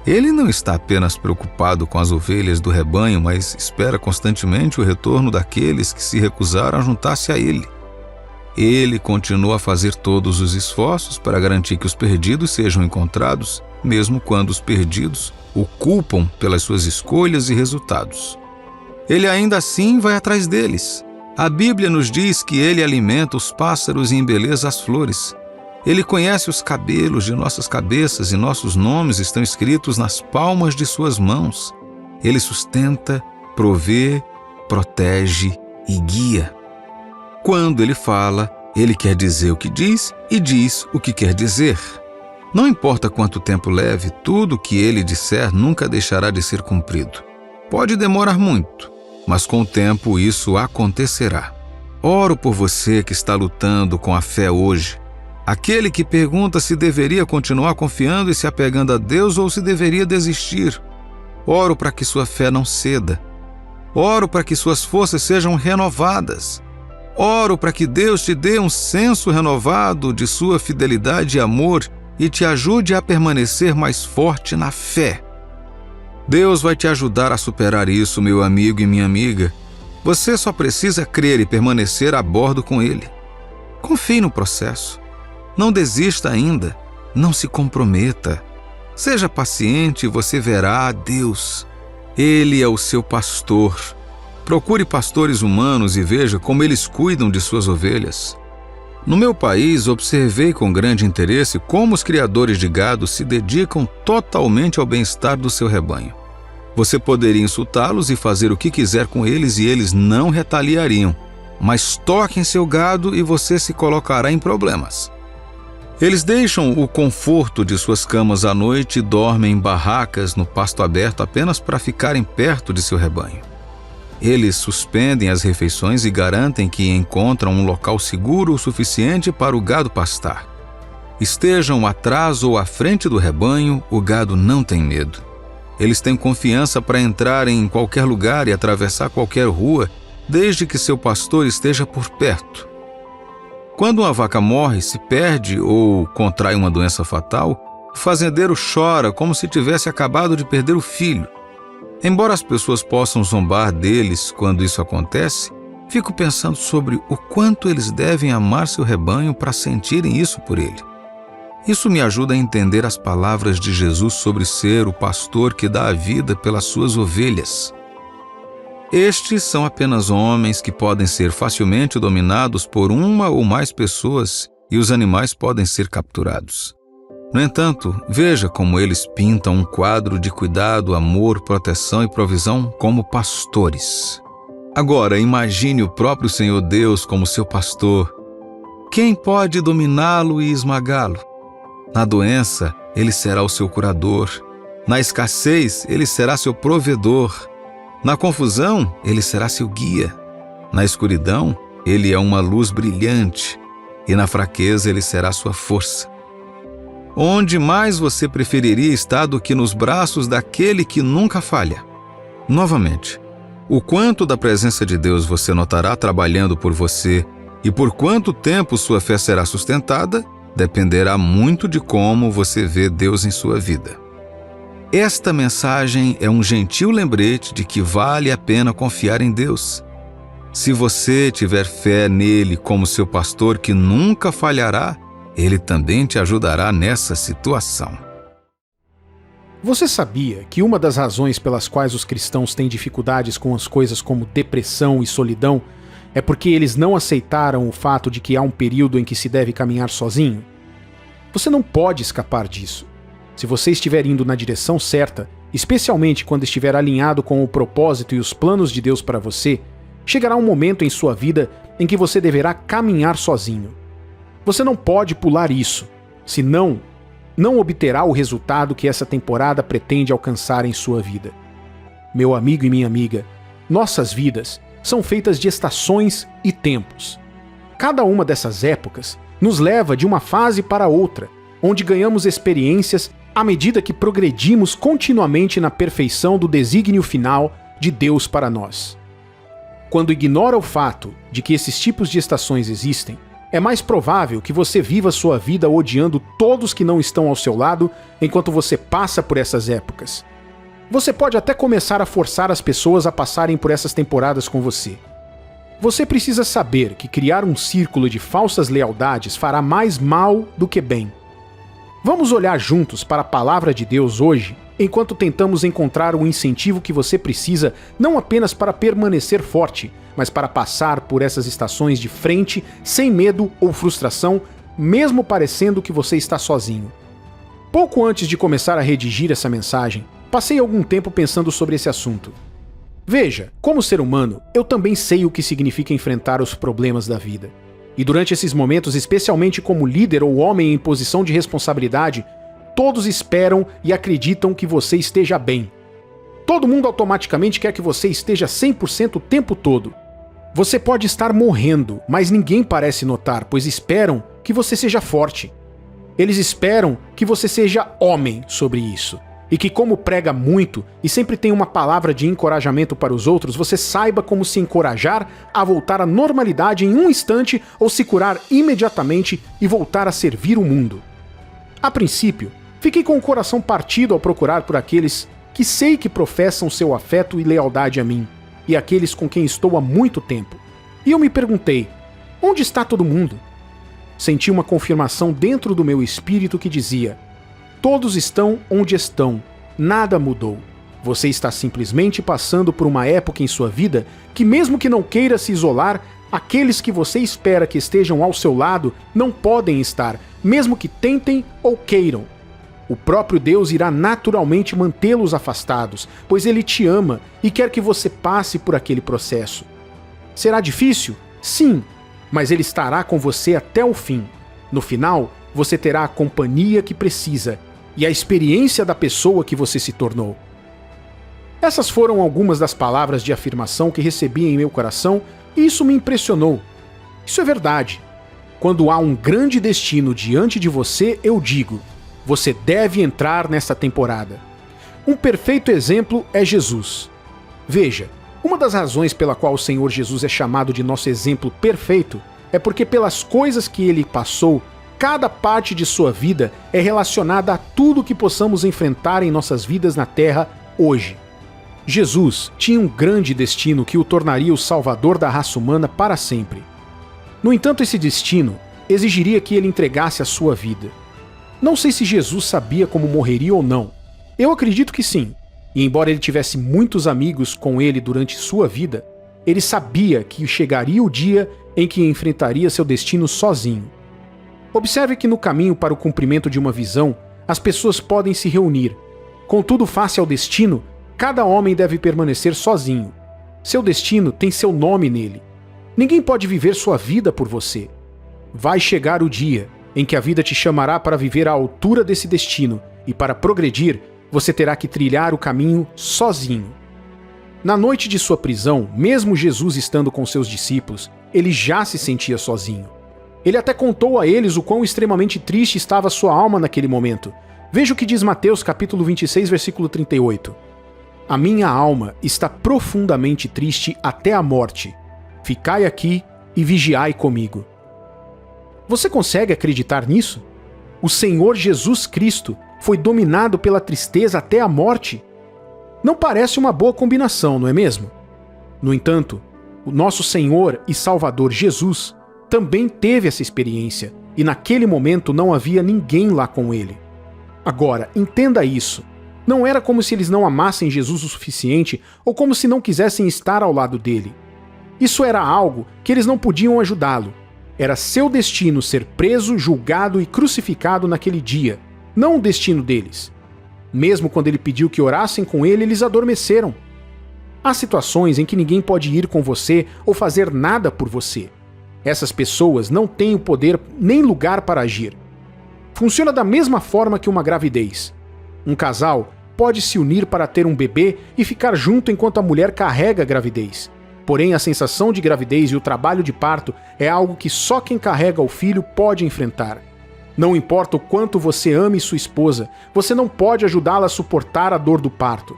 Ele não está apenas preocupado com as ovelhas do rebanho, mas espera constantemente o retorno daqueles que se recusaram a juntar-se a ele. Ele continua a fazer todos os esforços para garantir que os perdidos sejam encontrados, mesmo quando os perdidos o culpam pelas suas escolhas e resultados. Ele ainda assim vai atrás deles. A Bíblia nos diz que ele alimenta os pássaros e embeleza as flores. Ele conhece os cabelos de nossas cabeças e nossos nomes estão escritos nas palmas de suas mãos. Ele sustenta, provê, protege e guia. Quando ele fala, ele quer dizer o que diz e diz o que quer dizer. Não importa quanto tempo leve, tudo o que ele disser nunca deixará de ser cumprido. Pode demorar muito, mas com o tempo isso acontecerá. Oro por você que está lutando com a fé hoje. Aquele que pergunta se deveria continuar confiando e se apegando a Deus ou se deveria desistir. Oro para que sua fé não ceda. Oro para que suas forças sejam renovadas. Oro para que Deus te dê um senso renovado de sua fidelidade e amor e te ajude a permanecer mais forte na fé. Deus vai te ajudar a superar isso, meu amigo e minha amiga. Você só precisa crer e permanecer a bordo com Ele. Confie no processo. Não desista ainda. Não se comprometa. Seja paciente e você verá a Deus. Ele é o seu pastor. Procure pastores humanos e veja como eles cuidam de suas ovelhas. No meu país, observei com grande interesse como os criadores de gado se dedicam totalmente ao bem-estar do seu rebanho. Você poderia insultá-los e fazer o que quiser com eles e eles não retaliariam, mas toque em seu gado e você se colocará em problemas. Eles deixam o conforto de suas camas à noite e dormem em barracas no pasto aberto apenas para ficarem perto de seu rebanho. Eles suspendem as refeições e garantem que encontram um local seguro o suficiente para o gado pastar. Estejam atrás ou à frente do rebanho, o gado não tem medo. Eles têm confiança para entrar em qualquer lugar e atravessar qualquer rua, desde que seu pastor esteja por perto. Quando uma vaca morre, se perde ou contrai uma doença fatal, o fazendeiro chora como se tivesse acabado de perder o filho. Embora as pessoas possam zombar deles quando isso acontece, fico pensando sobre o quanto eles devem amar seu rebanho para sentirem isso por ele. Isso me ajuda a entender as palavras de Jesus sobre ser o pastor que dá a vida pelas suas ovelhas. Estes são apenas homens que podem ser facilmente dominados por uma ou mais pessoas e os animais podem ser capturados. No entanto, veja como eles pintam um quadro de cuidado, amor, proteção e provisão como pastores. Agora, imagine o próprio Senhor Deus como seu pastor. Quem pode dominá-lo e esmagá-lo? Na doença, ele será o seu curador. Na escassez, ele será seu provedor. Na confusão, ele será seu guia. Na escuridão, ele é uma luz brilhante. E na fraqueza, ele será sua força. Onde mais você preferiria estar do que nos braços daquele que nunca falha? Novamente, o quanto da presença de Deus você notará trabalhando por você e por quanto tempo sua fé será sustentada, dependerá muito de como você vê Deus em sua vida. Esta mensagem é um gentil lembrete de que vale a pena confiar em Deus. Se você tiver fé nele como seu pastor que nunca falhará, ele também te ajudará nessa situação. Você sabia que uma das razões pelas quais os cristãos têm dificuldades com as coisas como depressão e solidão é porque eles não aceitaram o fato de que há um período em que se deve caminhar sozinho? Você não pode escapar disso. Se você estiver indo na direção certa, especialmente quando estiver alinhado com o propósito e os planos de Deus para você, chegará um momento em sua vida em que você deverá caminhar sozinho. Você não pode pular isso, senão não obterá o resultado que essa temporada pretende alcançar em sua vida. Meu amigo e minha amiga, nossas vidas são feitas de estações e tempos. Cada uma dessas épocas nos leva de uma fase para outra, onde ganhamos experiências à medida que progredimos continuamente na perfeição do desígnio final de Deus para nós. Quando ignora o fato de que esses tipos de estações existem, é mais provável que você viva sua vida odiando todos que não estão ao seu lado enquanto você passa por essas épocas. Você pode até começar a forçar as pessoas a passarem por essas temporadas com você. Você precisa saber que criar um círculo de falsas lealdades fará mais mal do que bem. Vamos olhar juntos para a palavra de Deus hoje, enquanto tentamos encontrar o incentivo que você precisa não apenas para permanecer forte, mas para passar por essas estações de frente, sem medo ou frustração, mesmo parecendo que você está sozinho. Pouco antes de começar a redigir essa mensagem, passei algum tempo pensando sobre esse assunto. Veja, como ser humano, eu também sei o que significa enfrentar os problemas da vida. E durante esses momentos, especialmente como líder ou homem em posição de responsabilidade, todos esperam e acreditam que você esteja bem. Todo mundo automaticamente quer que você esteja 100% o tempo todo. Você pode estar morrendo, mas ninguém parece notar, pois esperam que você seja forte. Eles esperam que você seja homem sobre isso. E que, como prega muito e sempre tem uma palavra de encorajamento para os outros, você saiba como se encorajar a voltar à normalidade em um instante ou se curar imediatamente e voltar a servir o mundo. A princípio, fiquei com o coração partido ao procurar por aqueles que sei que professam seu afeto e lealdade a mim, e aqueles com quem estou há muito tempo. E eu me perguntei, onde está todo mundo? Senti uma confirmação dentro do meu espírito que dizia: todos estão onde estão, nada mudou. Você está simplesmente passando por uma época em sua vida que, mesmo que não queira se isolar, aqueles que você espera que estejam ao seu lado não podem estar, mesmo que tentem ou queiram. O próprio Deus irá naturalmente mantê-los afastados, pois Ele te ama e quer que você passe por aquele processo. Será difícil? Sim, mas Ele estará com você até o fim. No final, você terá a companhia que precisa e a experiência da pessoa que você se tornou. Essas foram algumas das palavras de afirmação que recebi em meu coração e isso me impressionou. Isso é verdade. Quando há um grande destino diante de você, eu digo: você deve entrar nessa temporada. Um perfeito exemplo é Jesus. Veja, uma das razões pela qual o Senhor Jesus é chamado de nosso exemplo perfeito é porque pelas coisas que ele passou, cada parte de sua vida é relacionada a tudo que possamos enfrentar em nossas vidas na Terra hoje. Jesus tinha um grande destino que o tornaria o salvador da raça humana para sempre. No entanto, esse destino exigiria que ele entregasse a sua vida. Não sei se Jesus sabia como morreria ou não. Eu acredito que sim. E embora ele tivesse muitos amigos com ele durante sua vida, ele sabia que chegaria o dia em que enfrentaria seu destino sozinho. Observe que no caminho para o cumprimento de uma visão, as pessoas podem se reunir. Contudo, face ao destino, cada homem deve permanecer sozinho. Seu destino tem seu nome nele. Ninguém pode viver sua vida por você. Vai chegar o dia em que a vida te chamará para viver à altura desse destino, e para progredir, você terá que trilhar o caminho sozinho. Na noite de sua prisão, mesmo Jesus estando com seus discípulos, ele já se sentia sozinho. Ele até contou a eles o quão extremamente triste estava sua alma naquele momento. Veja o que diz Mateus capítulo 26, versículo 38. A minha alma está profundamente triste até a morte. Ficai aqui e vigiai comigo. Você consegue acreditar nisso? O Senhor Jesus Cristo foi dominado pela tristeza até a morte? Não parece uma boa combinação, não é mesmo? No entanto, o nosso Senhor e Salvador Jesus também teve essa experiência, e naquele momento não havia ninguém lá com ele. Agora, entenda isso. Não era como se eles não amassem Jesus o suficiente ou como se não quisessem estar ao lado dele. Isso era algo que eles não podiam ajudá-lo. Era seu destino ser preso, julgado e crucificado naquele dia, não o destino deles. Mesmo quando ele pediu que orassem com ele, eles adormeceram. Há situações em que ninguém pode ir com você ou fazer nada por você. Essas pessoas não têm o poder nem lugar para agir. Funciona da mesma forma que uma gravidez. Um casal pode se unir para ter um bebê e ficar junto enquanto a mulher carrega a gravidez. Porém, a sensação de gravidez e o trabalho de parto é algo que só quem carrega o filho pode enfrentar. Não importa o quanto você ame sua esposa, você não pode ajudá-la a suportar a dor do parto.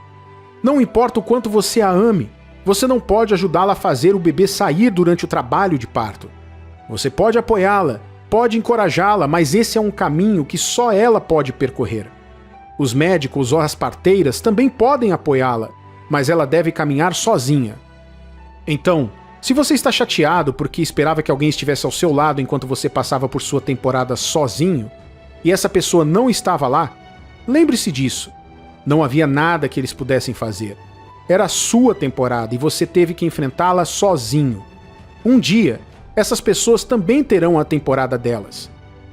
Não importa o quanto você a ame, você não pode ajudá-la a fazer o bebê sair durante o trabalho de parto. Você pode apoiá-la, pode encorajá-la, mas esse é um caminho que só ela pode percorrer. Os médicos ou as parteiras também podem apoiá-la, mas ela deve caminhar sozinha. Então, se você está chateado porque esperava que alguém estivesse ao seu lado enquanto você passava por sua temporada sozinho, e essa pessoa não estava lá, lembre-se disso. Não havia nada que eles pudessem fazer. Era a sua temporada e você teve que enfrentá-la sozinho. Um dia, essas pessoas também terão a temporada delas.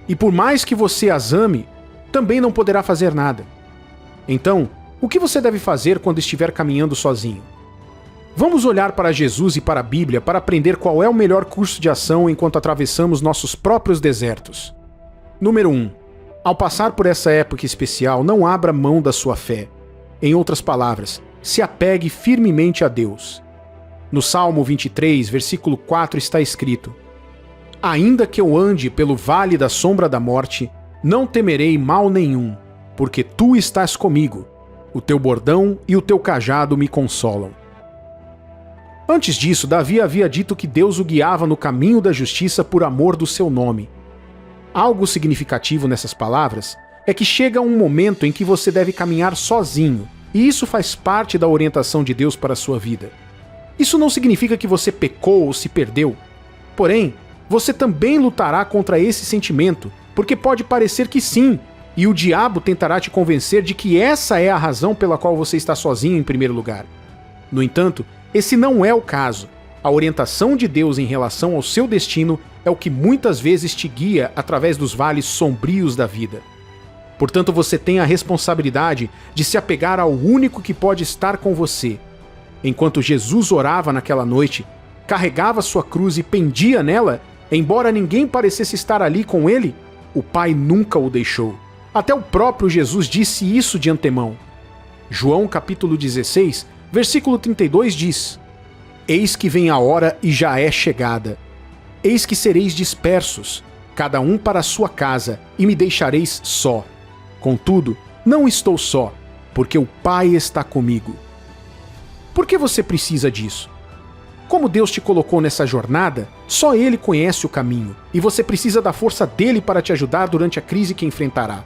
E por mais que você as ame, também não poderá fazer nada. Então, o que você deve fazer quando estiver caminhando sozinho? Vamos olhar para Jesus e para a Bíblia para aprender qual é o melhor curso de ação enquanto atravessamos nossos próprios desertos. Número 1. Ao passar por essa época especial, não abra mão da sua fé. Em outras palavras, se apegue firmemente a Deus. No Salmo 23, versículo 4 está escrito: Ainda que eu ande pelo vale da sombra da morte, não temerei mal nenhum, porque tu estás comigo. O teu bordão e o teu cajado me consolam. Antes disso, Davi havia dito que Deus o guiava no caminho da justiça por amor do seu nome. Algo significativo nessas palavras é que chega um momento em que você deve caminhar sozinho, e isso faz parte da orientação de Deus para a sua vida. Isso não significa que você pecou ou se perdeu. Porém, você também lutará contra esse sentimento, porque pode parecer que sim, e o diabo tentará te convencer de que essa é a razão pela qual você está sozinho em primeiro lugar. No entanto, esse não é o caso. A orientação de Deus em relação ao seu destino é o que muitas vezes te guia através dos vales sombrios da vida. Portanto, você tem a responsabilidade de se apegar ao único que pode estar com você. Enquanto Jesus orava naquela noite, carregava sua cruz e pendia nela, embora ninguém parecesse estar ali com ele, o Pai nunca o deixou. Até o próprio Jesus disse isso de antemão. João capítulo 16, versículo 32 diz: Eis que vem a hora e já é chegada. Eis que sereis dispersos, cada um para a sua casa, e me deixareis só. Contudo, não estou só, porque o Pai está comigo. Por que você precisa disso? Como Deus te colocou nessa jornada, só Ele conhece o caminho, e você precisa da força dele para te ajudar durante a crise que enfrentará.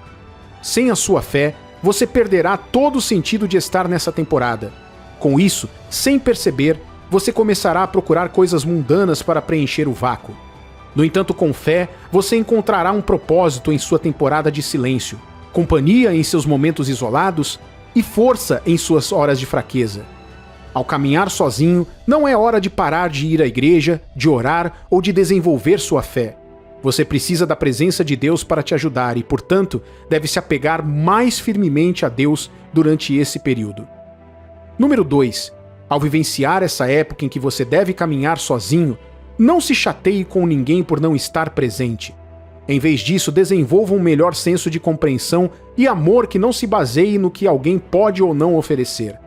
Sem a sua fé, você perderá todo o sentido de estar nessa temporada. Com isso, sem perceber, você começará a procurar coisas mundanas para preencher o vácuo. No entanto, com fé, você encontrará um propósito em sua temporada de silêncio, companhia em seus momentos isolados e força em suas horas de fraqueza. Ao caminhar sozinho, não é hora de parar de ir à igreja, de orar ou de desenvolver sua fé. Você precisa da presença de Deus para te ajudar e, portanto, deve se apegar mais firmemente a Deus durante esse período. Número 2. Ao vivenciar essa época em que você deve caminhar sozinho, não se chateie com ninguém por não estar presente. Em vez disso, desenvolva um melhor senso de compreensão e amor que não se baseie no que alguém pode ou não oferecer.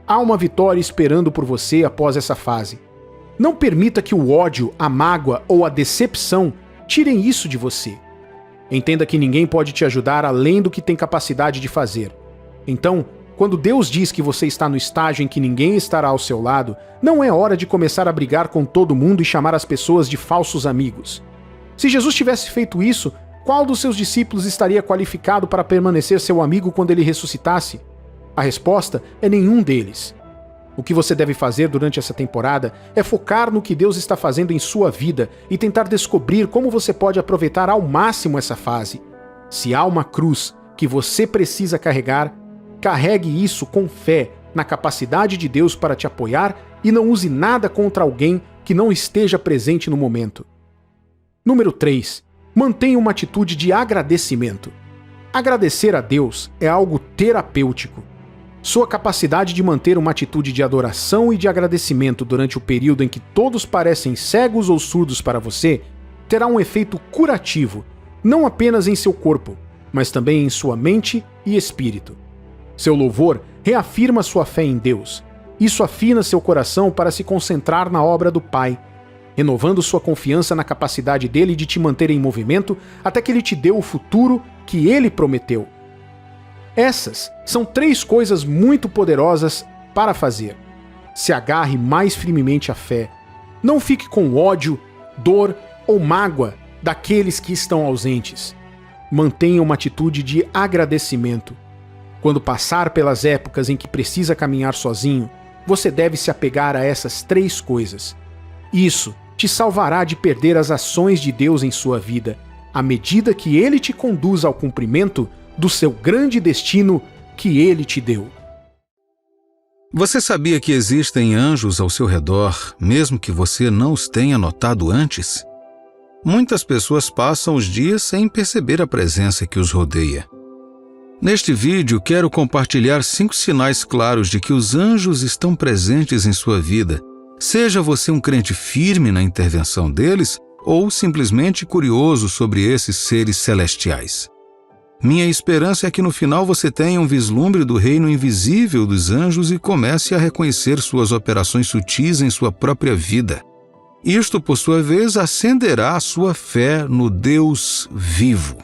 Há uma vitória esperando por você após essa fase. Não permita que o ódio, a mágoa ou a decepção tirem isso de você. Entenda que ninguém pode te ajudar além do que tem capacidade de fazer. Então, quando Deus diz que você está no estágio em que ninguém estará ao seu lado, não é hora de começar a brigar com todo mundo e chamar as pessoas de falsos amigos. Se Jesus tivesse feito isso, qual dos seus discípulos estaria qualificado para permanecer seu amigo quando ele ressuscitasse? A resposta é nenhum deles. O que você deve fazer durante essa temporada é focar no que Deus está fazendo em sua vida e tentar descobrir como você pode aproveitar ao máximo essa fase. Se há uma cruz que você precisa carregar, carregue isso com fé na capacidade de Deus para te apoiar e não use nada contra alguém que não esteja presente no momento. Número 3. Mantenha uma atitude de agradecimento. Agradecer a Deus é algo terapêutico. Sua capacidade de manter uma atitude de adoração e de agradecimento durante o período em que todos parecem cegos ou surdos para você terá um efeito curativo, não apenas em seu corpo, mas também em sua mente e espírito. Seu louvor reafirma sua fé em Deus. Isso afina seu coração para se concentrar na obra do Pai, renovando sua confiança na capacidade dele de te manter em movimento até que ele te dê o futuro que ele prometeu. Essas são 3 coisas muito poderosas para fazer. Se agarre mais firmemente à fé. Não fique com ódio, dor ou mágoa daqueles que estão ausentes. Mantenha uma atitude de agradecimento. Quando passar pelas épocas em que precisa caminhar sozinho, você deve se apegar a essas 3 coisas. Isso te salvará de perder as ações de Deus em sua vida, à medida que Ele te conduz ao cumprimento do seu grande destino que Ele te deu. Você sabia que existem anjos ao seu redor, mesmo que você não os tenha notado antes? Muitas pessoas passam os dias sem perceber a presença que os rodeia. Neste vídeo, quero compartilhar 5 sinais claros de que os anjos estão presentes em sua vida, seja você um crente firme na intervenção deles ou simplesmente curioso sobre esses seres celestiais. Minha esperança é que no final você tenha um vislumbre do reino invisível dos anjos e comece a reconhecer suas operações sutis em sua própria vida. Isto, por sua vez, acenderá a sua fé no Deus vivo.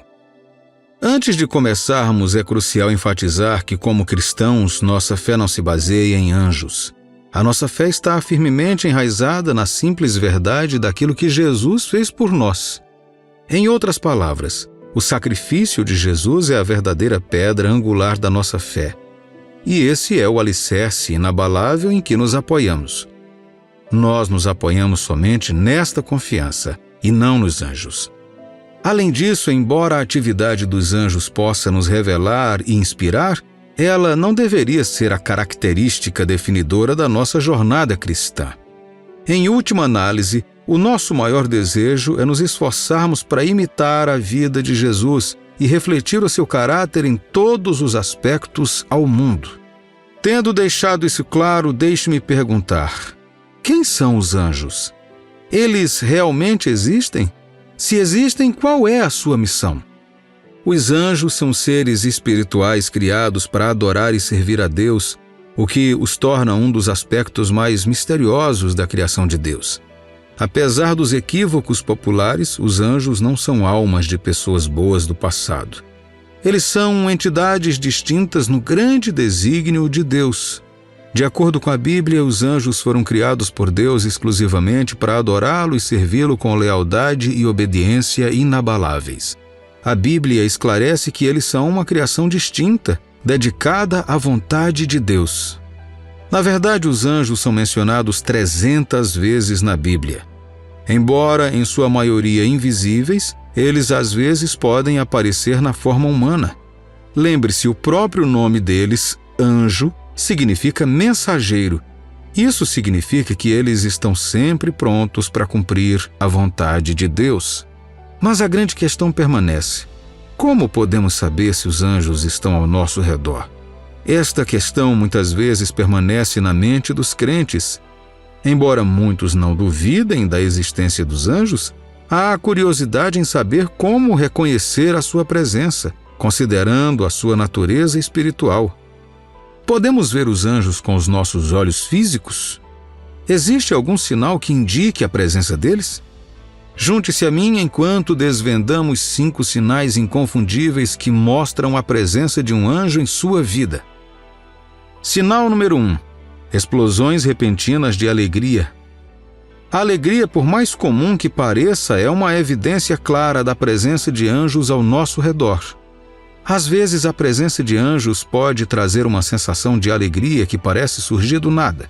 Antes de começarmos, é crucial enfatizar que, como cristãos, nossa fé não se baseia em anjos. A nossa fé está firmemente enraizada na simples verdade daquilo que Jesus fez por nós. Em outras palavras, o sacrifício de Jesus é a verdadeira pedra angular da nossa fé. E esse é o alicerce inabalável em que nos apoiamos. Nós nos apoiamos somente nesta confiança e não nos anjos. Além disso, embora a atividade dos anjos possa nos revelar e inspirar, ela não deveria ser a característica definidora da nossa jornada cristã. Em última análise, o nosso maior desejo é nos esforçarmos para imitar a vida de Jesus e refletir o seu caráter em todos os aspectos ao mundo. Tendo deixado isso claro, deixe-me perguntar: quem são os anjos? Eles realmente existem? Se existem, qual é a sua missão? Os anjos são seres espirituais criados para adorar e servir a Deus, o que os torna um dos aspectos mais misteriosos da criação de Deus. Apesar dos equívocos populares, os anjos não são almas de pessoas boas do passado. Eles são entidades distintas no grande desígnio de Deus. De acordo com a Bíblia, os anjos foram criados por Deus exclusivamente para adorá-lo e servi-lo com lealdade e obediência inabaláveis. A Bíblia esclarece que eles são uma criação distinta, dedicada à vontade de Deus. Na verdade, os anjos são mencionados 300 vezes na Bíblia. Embora em sua maioria invisíveis, eles às vezes podem aparecer na forma humana. Lembre-se, o próprio nome deles, anjo, significa mensageiro. Isso significa que eles estão sempre prontos para cumprir a vontade de Deus. Mas a grande questão permanece: como podemos saber se os anjos estão ao nosso redor? Esta questão muitas vezes permanece na mente dos crentes. Embora muitos não duvidem da existência dos anjos, há curiosidade em saber como reconhecer a sua presença, considerando a sua natureza espiritual. Podemos ver os anjos com os nossos olhos físicos? Existe algum sinal que indique a presença deles? Junte-se a mim enquanto desvendamos 5 sinais inconfundíveis que mostram a presença de um anjo em sua vida. Sinal número 1. Explosões repentinas de alegria. A alegria, por mais comum que pareça, é uma evidência clara da presença de anjos ao nosso redor. Às vezes, a presença de anjos pode trazer uma sensação de alegria que parece surgir do nada.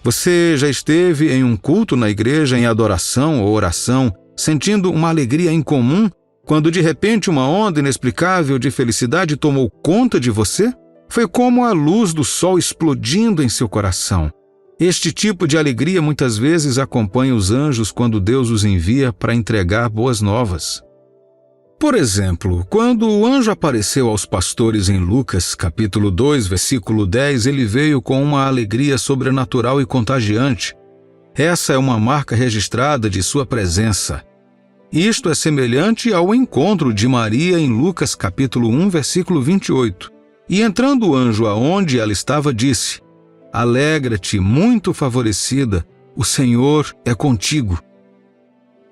Você já esteve em um culto na igreja em adoração ou oração, sentindo uma alegria incomum, quando de repente uma onda inexplicável de felicidade tomou conta de você? Foi como a luz do sol explodindo em seu coração. Este tipo de alegria muitas vezes acompanha os anjos quando Deus os envia para entregar boas novas. Por exemplo, quando o anjo apareceu aos pastores em Lucas, capítulo 2, versículo 10, ele veio com uma alegria sobrenatural e contagiante. Essa é uma marca registrada de sua presença. Isto é semelhante ao encontro de Maria em Lucas, capítulo 1, versículo 28. E entrando o anjo aonde ela estava, disse: Alegra-te, muito favorecida, o Senhor é contigo.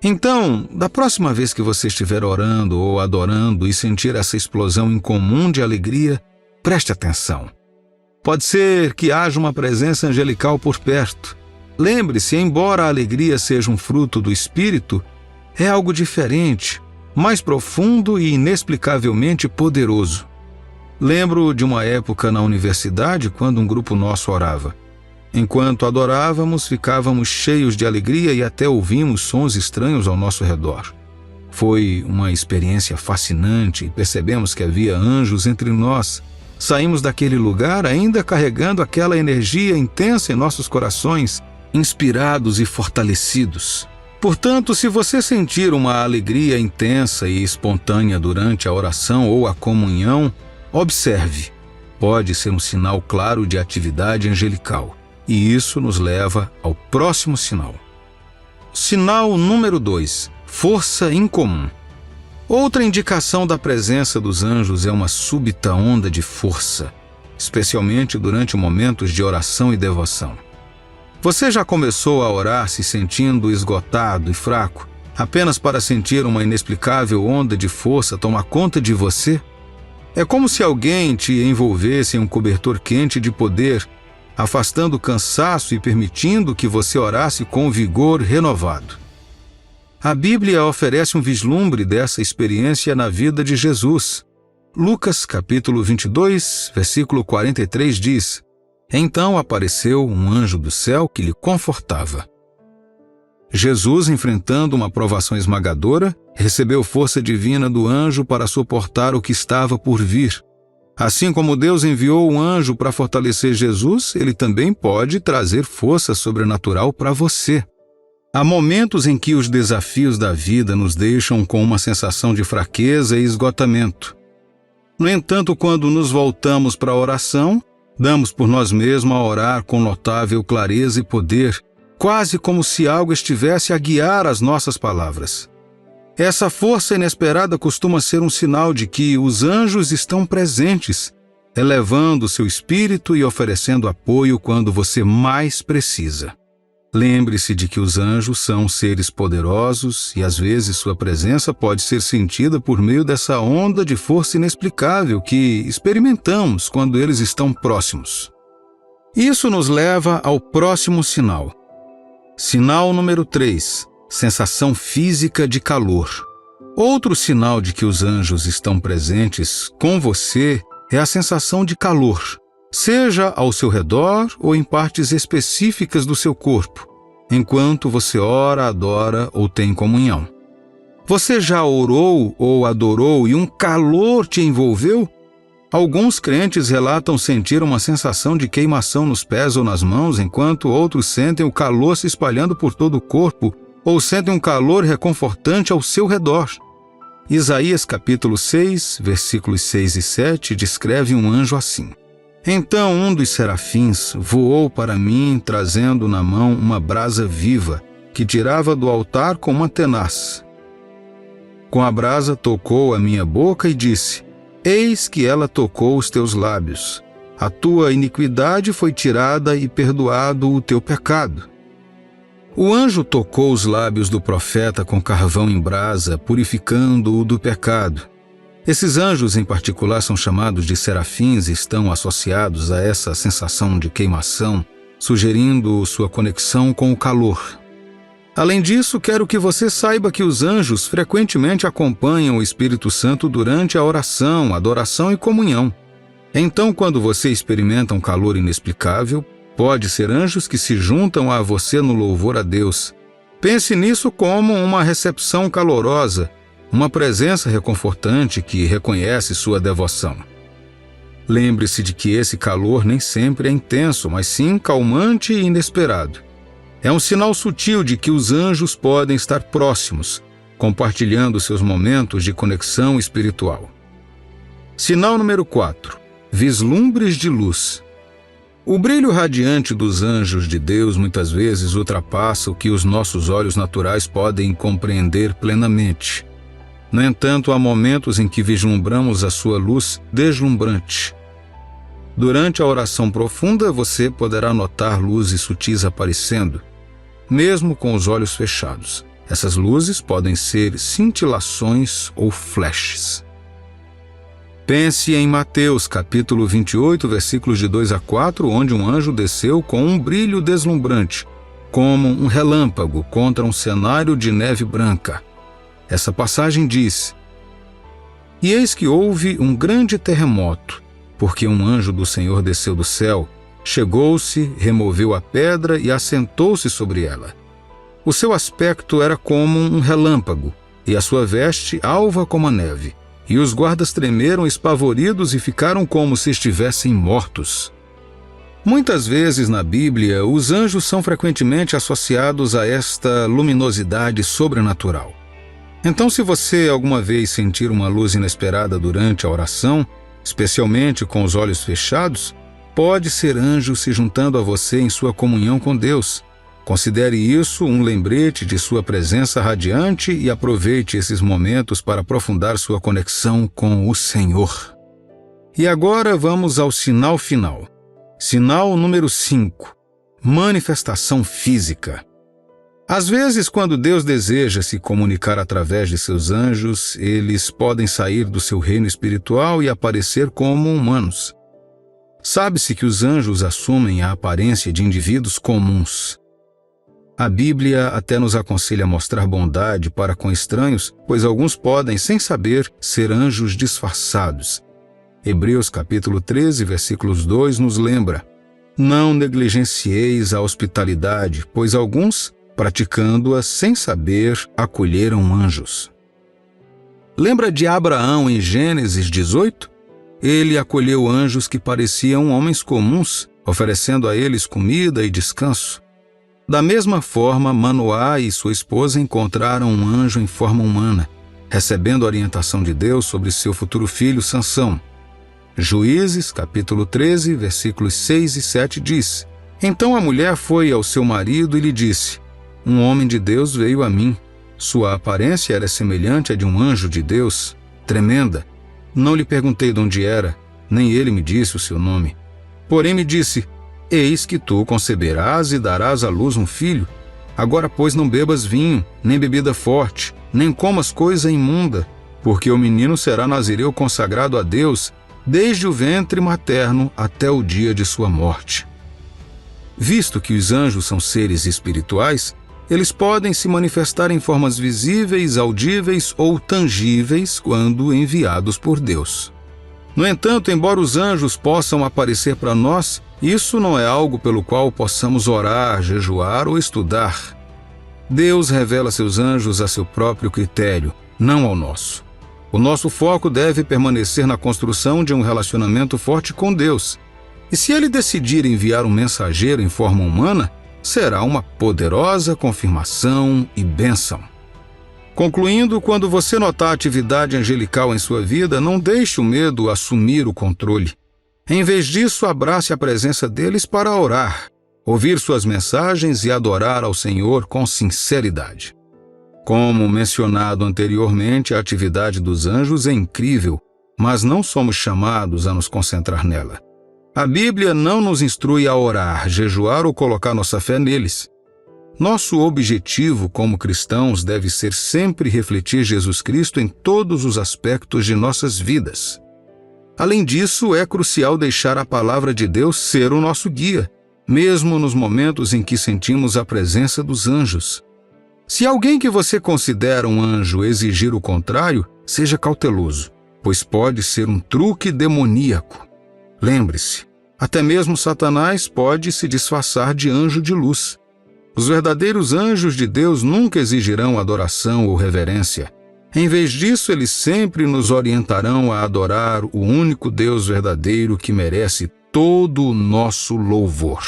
Então, da próxima vez que você estiver orando ou adorando e sentir essa explosão incomum de alegria, preste atenção. Pode ser que haja uma presença angelical por perto. Lembre-se, embora a alegria seja um fruto do Espírito, é algo diferente, mais profundo e inexplicavelmente poderoso. Lembro de uma época na universidade quando um grupo nosso orava. Enquanto adorávamos, ficávamos cheios de alegria e até ouvimos sons estranhos ao nosso redor. Foi uma experiência fascinante e percebemos que havia anjos entre nós. Saímos daquele lugar ainda carregando aquela energia intensa em nossos corações, inspirados e fortalecidos. Portanto, se você sentir uma alegria intensa e espontânea durante a oração ou a comunhão, observe. Pode ser um sinal claro de atividade angelical. E isso nos leva ao próximo sinal. Sinal número 2. Força incomum. Outra indicação da presença dos anjos é uma súbita onda de força, especialmente durante momentos de oração e devoção. Você já começou a orar se sentindo esgotado e fraco, apenas para sentir uma inexplicável onda de força tomar conta de você? É como se alguém te envolvesse em um cobertor quente de poder, afastando o cansaço e permitindo que você orasse com vigor renovado. A Bíblia oferece um vislumbre dessa experiência na vida de Jesus. Lucas, capítulo 22, versículo 43 diz: Então apareceu um anjo do céu que lhe confortava. Jesus, enfrentando uma provação esmagadora, recebeu força divina do anjo para suportar o que estava por vir. Assim como Deus enviou um anjo para fortalecer Jesus, ele também pode trazer força sobrenatural para você. Há momentos em que os desafios da vida nos deixam com uma sensação de fraqueza e esgotamento. No entanto, quando nos voltamos para a oração, damos por nós mesmos a orar com notável clareza e poder, quase como se algo estivesse a guiar as nossas palavras. Essa força inesperada costuma ser um sinal de que os anjos estão presentes, elevando seu espírito e oferecendo apoio quando você mais precisa. Lembre-se de que os anjos são seres poderosos e às vezes sua presença pode ser sentida por meio dessa onda de força inexplicável que experimentamos quando eles estão próximos. Isso nos leva ao próximo sinal. Sinal número 3. Sensação física de calor. Outro sinal de que os anjos estão presentes com você é a sensação de calor, seja ao seu redor ou em partes específicas do seu corpo. enquanto você ora, adora ou tem comunhão. Você já orou ou adorou e um calor te envolveu? Alguns crentes relatam sentir uma sensação de queimação nos pés ou nas mãos, enquanto outros sentem o calor se espalhando por todo o corpo ou sentem um calor reconfortante ao seu redor. Isaías capítulo 6, versículos 6 e 7 descreve um anjo assim: Então um dos serafins voou para mim, trazendo na mão uma brasa viva, que tirava do altar com uma tenaz. Com a brasa tocou a minha boca e disse: Eis que ela tocou os teus lábios. A tua iniquidade foi tirada e perdoado o teu pecado. O anjo tocou os lábios do profeta com carvão em brasa, purificando-o do pecado. Esses anjos em particular são chamados de serafins e estão associados a essa sensação de queimação, sugerindo sua conexão com o calor. Além disso, quero que você saiba que os anjos frequentemente acompanham o Espírito Santo durante a oração, adoração e comunhão. Então, quando você experimenta um calor inexplicável, pode ser anjos que se juntam a você no louvor a Deus. Pense nisso como uma recepção calorosa, uma presença reconfortante que reconhece sua devoção. Lembre-se de que esse calor nem sempre é intenso, mas sim calmante e inesperado. É um sinal sutil de que os anjos podem estar próximos, compartilhando seus momentos de conexão espiritual. Sinal número 4. Vislumbres de luz. O brilho radiante dos anjos de Deus muitas vezes ultrapassa o que os nossos olhos naturais podem compreender plenamente. No entanto, há momentos em que vislumbramos a sua luz deslumbrante. Durante a oração profunda, você poderá notar luzes sutis aparecendo, mesmo com os olhos fechados. Essas luzes podem ser cintilações ou flashes. Pense em Mateus, capítulo 28, versículos de 2 a 4, onde um anjo desceu com um brilho deslumbrante, como um relâmpago contra um cenário de neve branca. Essa passagem diz: E eis que houve um grande terremoto, porque um anjo do Senhor desceu do céu, chegou-se, removeu a pedra e assentou-se sobre ela. O seu aspecto era como um relâmpago, e a sua veste alva como a neve. E os guardas tremeram espavoridos e ficaram como se estivessem mortos. Muitas vezes na Bíblia, os anjos são frequentemente associados a esta luminosidade sobrenatural. Então, se você alguma vez sentir uma luz inesperada durante a oração, especialmente com os olhos fechados, pode ser anjo se juntando a você em sua comunhão com Deus. Considere isso um lembrete de sua presença radiante e aproveite esses momentos para aprofundar sua conexão com o Senhor. E agora vamos ao sinal final. Sinal número 5. Manifestação física. Às vezes, quando Deus deseja se comunicar através de seus anjos, eles podem sair do seu reino espiritual e aparecer como humanos. Sabe-se que os anjos assumem a aparência de indivíduos comuns. A Bíblia até nos aconselha a mostrar bondade para com estranhos, pois alguns podem, sem saber, ser anjos disfarçados. Hebreus capítulo 13, versículos 2 nos lembra: Não negligencieis a hospitalidade, pois alguns, praticando-a sem saber, acolheram anjos. Lembra de Abraão em Gênesis 18? Ele acolheu anjos que pareciam homens comuns, oferecendo a eles comida e descanso. Da mesma forma, Manoá e sua esposa encontraram um anjo em forma humana, recebendo a orientação de Deus sobre seu futuro filho Sansão. Juízes, capítulo 13, versículos 6 e 7 diz: Então a mulher foi ao seu marido e lhe disse: Um homem de Deus veio a mim. Sua aparência era semelhante à de um anjo de Deus, tremenda. Não lhe perguntei de onde era, nem ele me disse o seu nome. Porém me disse: Eis que tu conceberás e darás à luz um filho. Agora, pois, não bebas vinho, nem bebida forte, nem comas coisa imunda, porque o menino será nazireu consagrado a Deus, desde o ventre materno até o dia de sua morte. Visto que os anjos são seres espirituais, eles podem se manifestar em formas visíveis, audíveis ou tangíveis quando enviados por Deus. No entanto, embora os anjos possam aparecer para nós, Isso não é algo pelo qual possamos orar, jejuar ou estudar. Deus revela seus anjos a seu próprio critério, não ao nosso. O nosso foco deve permanecer na construção de um relacionamento forte com Deus. E se Ele decidir enviar um mensageiro em forma humana, será uma poderosa confirmação e bênção. Concluindo, quando você notar atividade angelical em sua vida, não deixe o medo assumir o controle. Em vez disso, abrace a presença deles para orar, ouvir suas mensagens e adorar ao Senhor com sinceridade. Como mencionado anteriormente, a atividade dos anjos é incrível, mas não somos chamados a nos concentrar nela. A Bíblia não nos instrui a orar, jejuar ou colocar nossa fé neles. Nosso objetivo como cristãos deve ser sempre refletir Jesus Cristo em todos os aspectos de nossas vidas. Além disso, é crucial deixar a palavra de Deus ser o nosso guia, mesmo nos momentos em que sentimos a presença dos anjos. Se alguém que você considera um anjo exigir o contrário, seja cauteloso, pois pode ser um truque demoníaco. Lembre-se, até mesmo Satanás pode se disfarçar de anjo de luz. Os verdadeiros anjos de Deus nunca exigirão adoração ou reverência. Em vez disso, eles sempre nos orientarão a adorar o único Deus verdadeiro que merece todo o nosso louvor.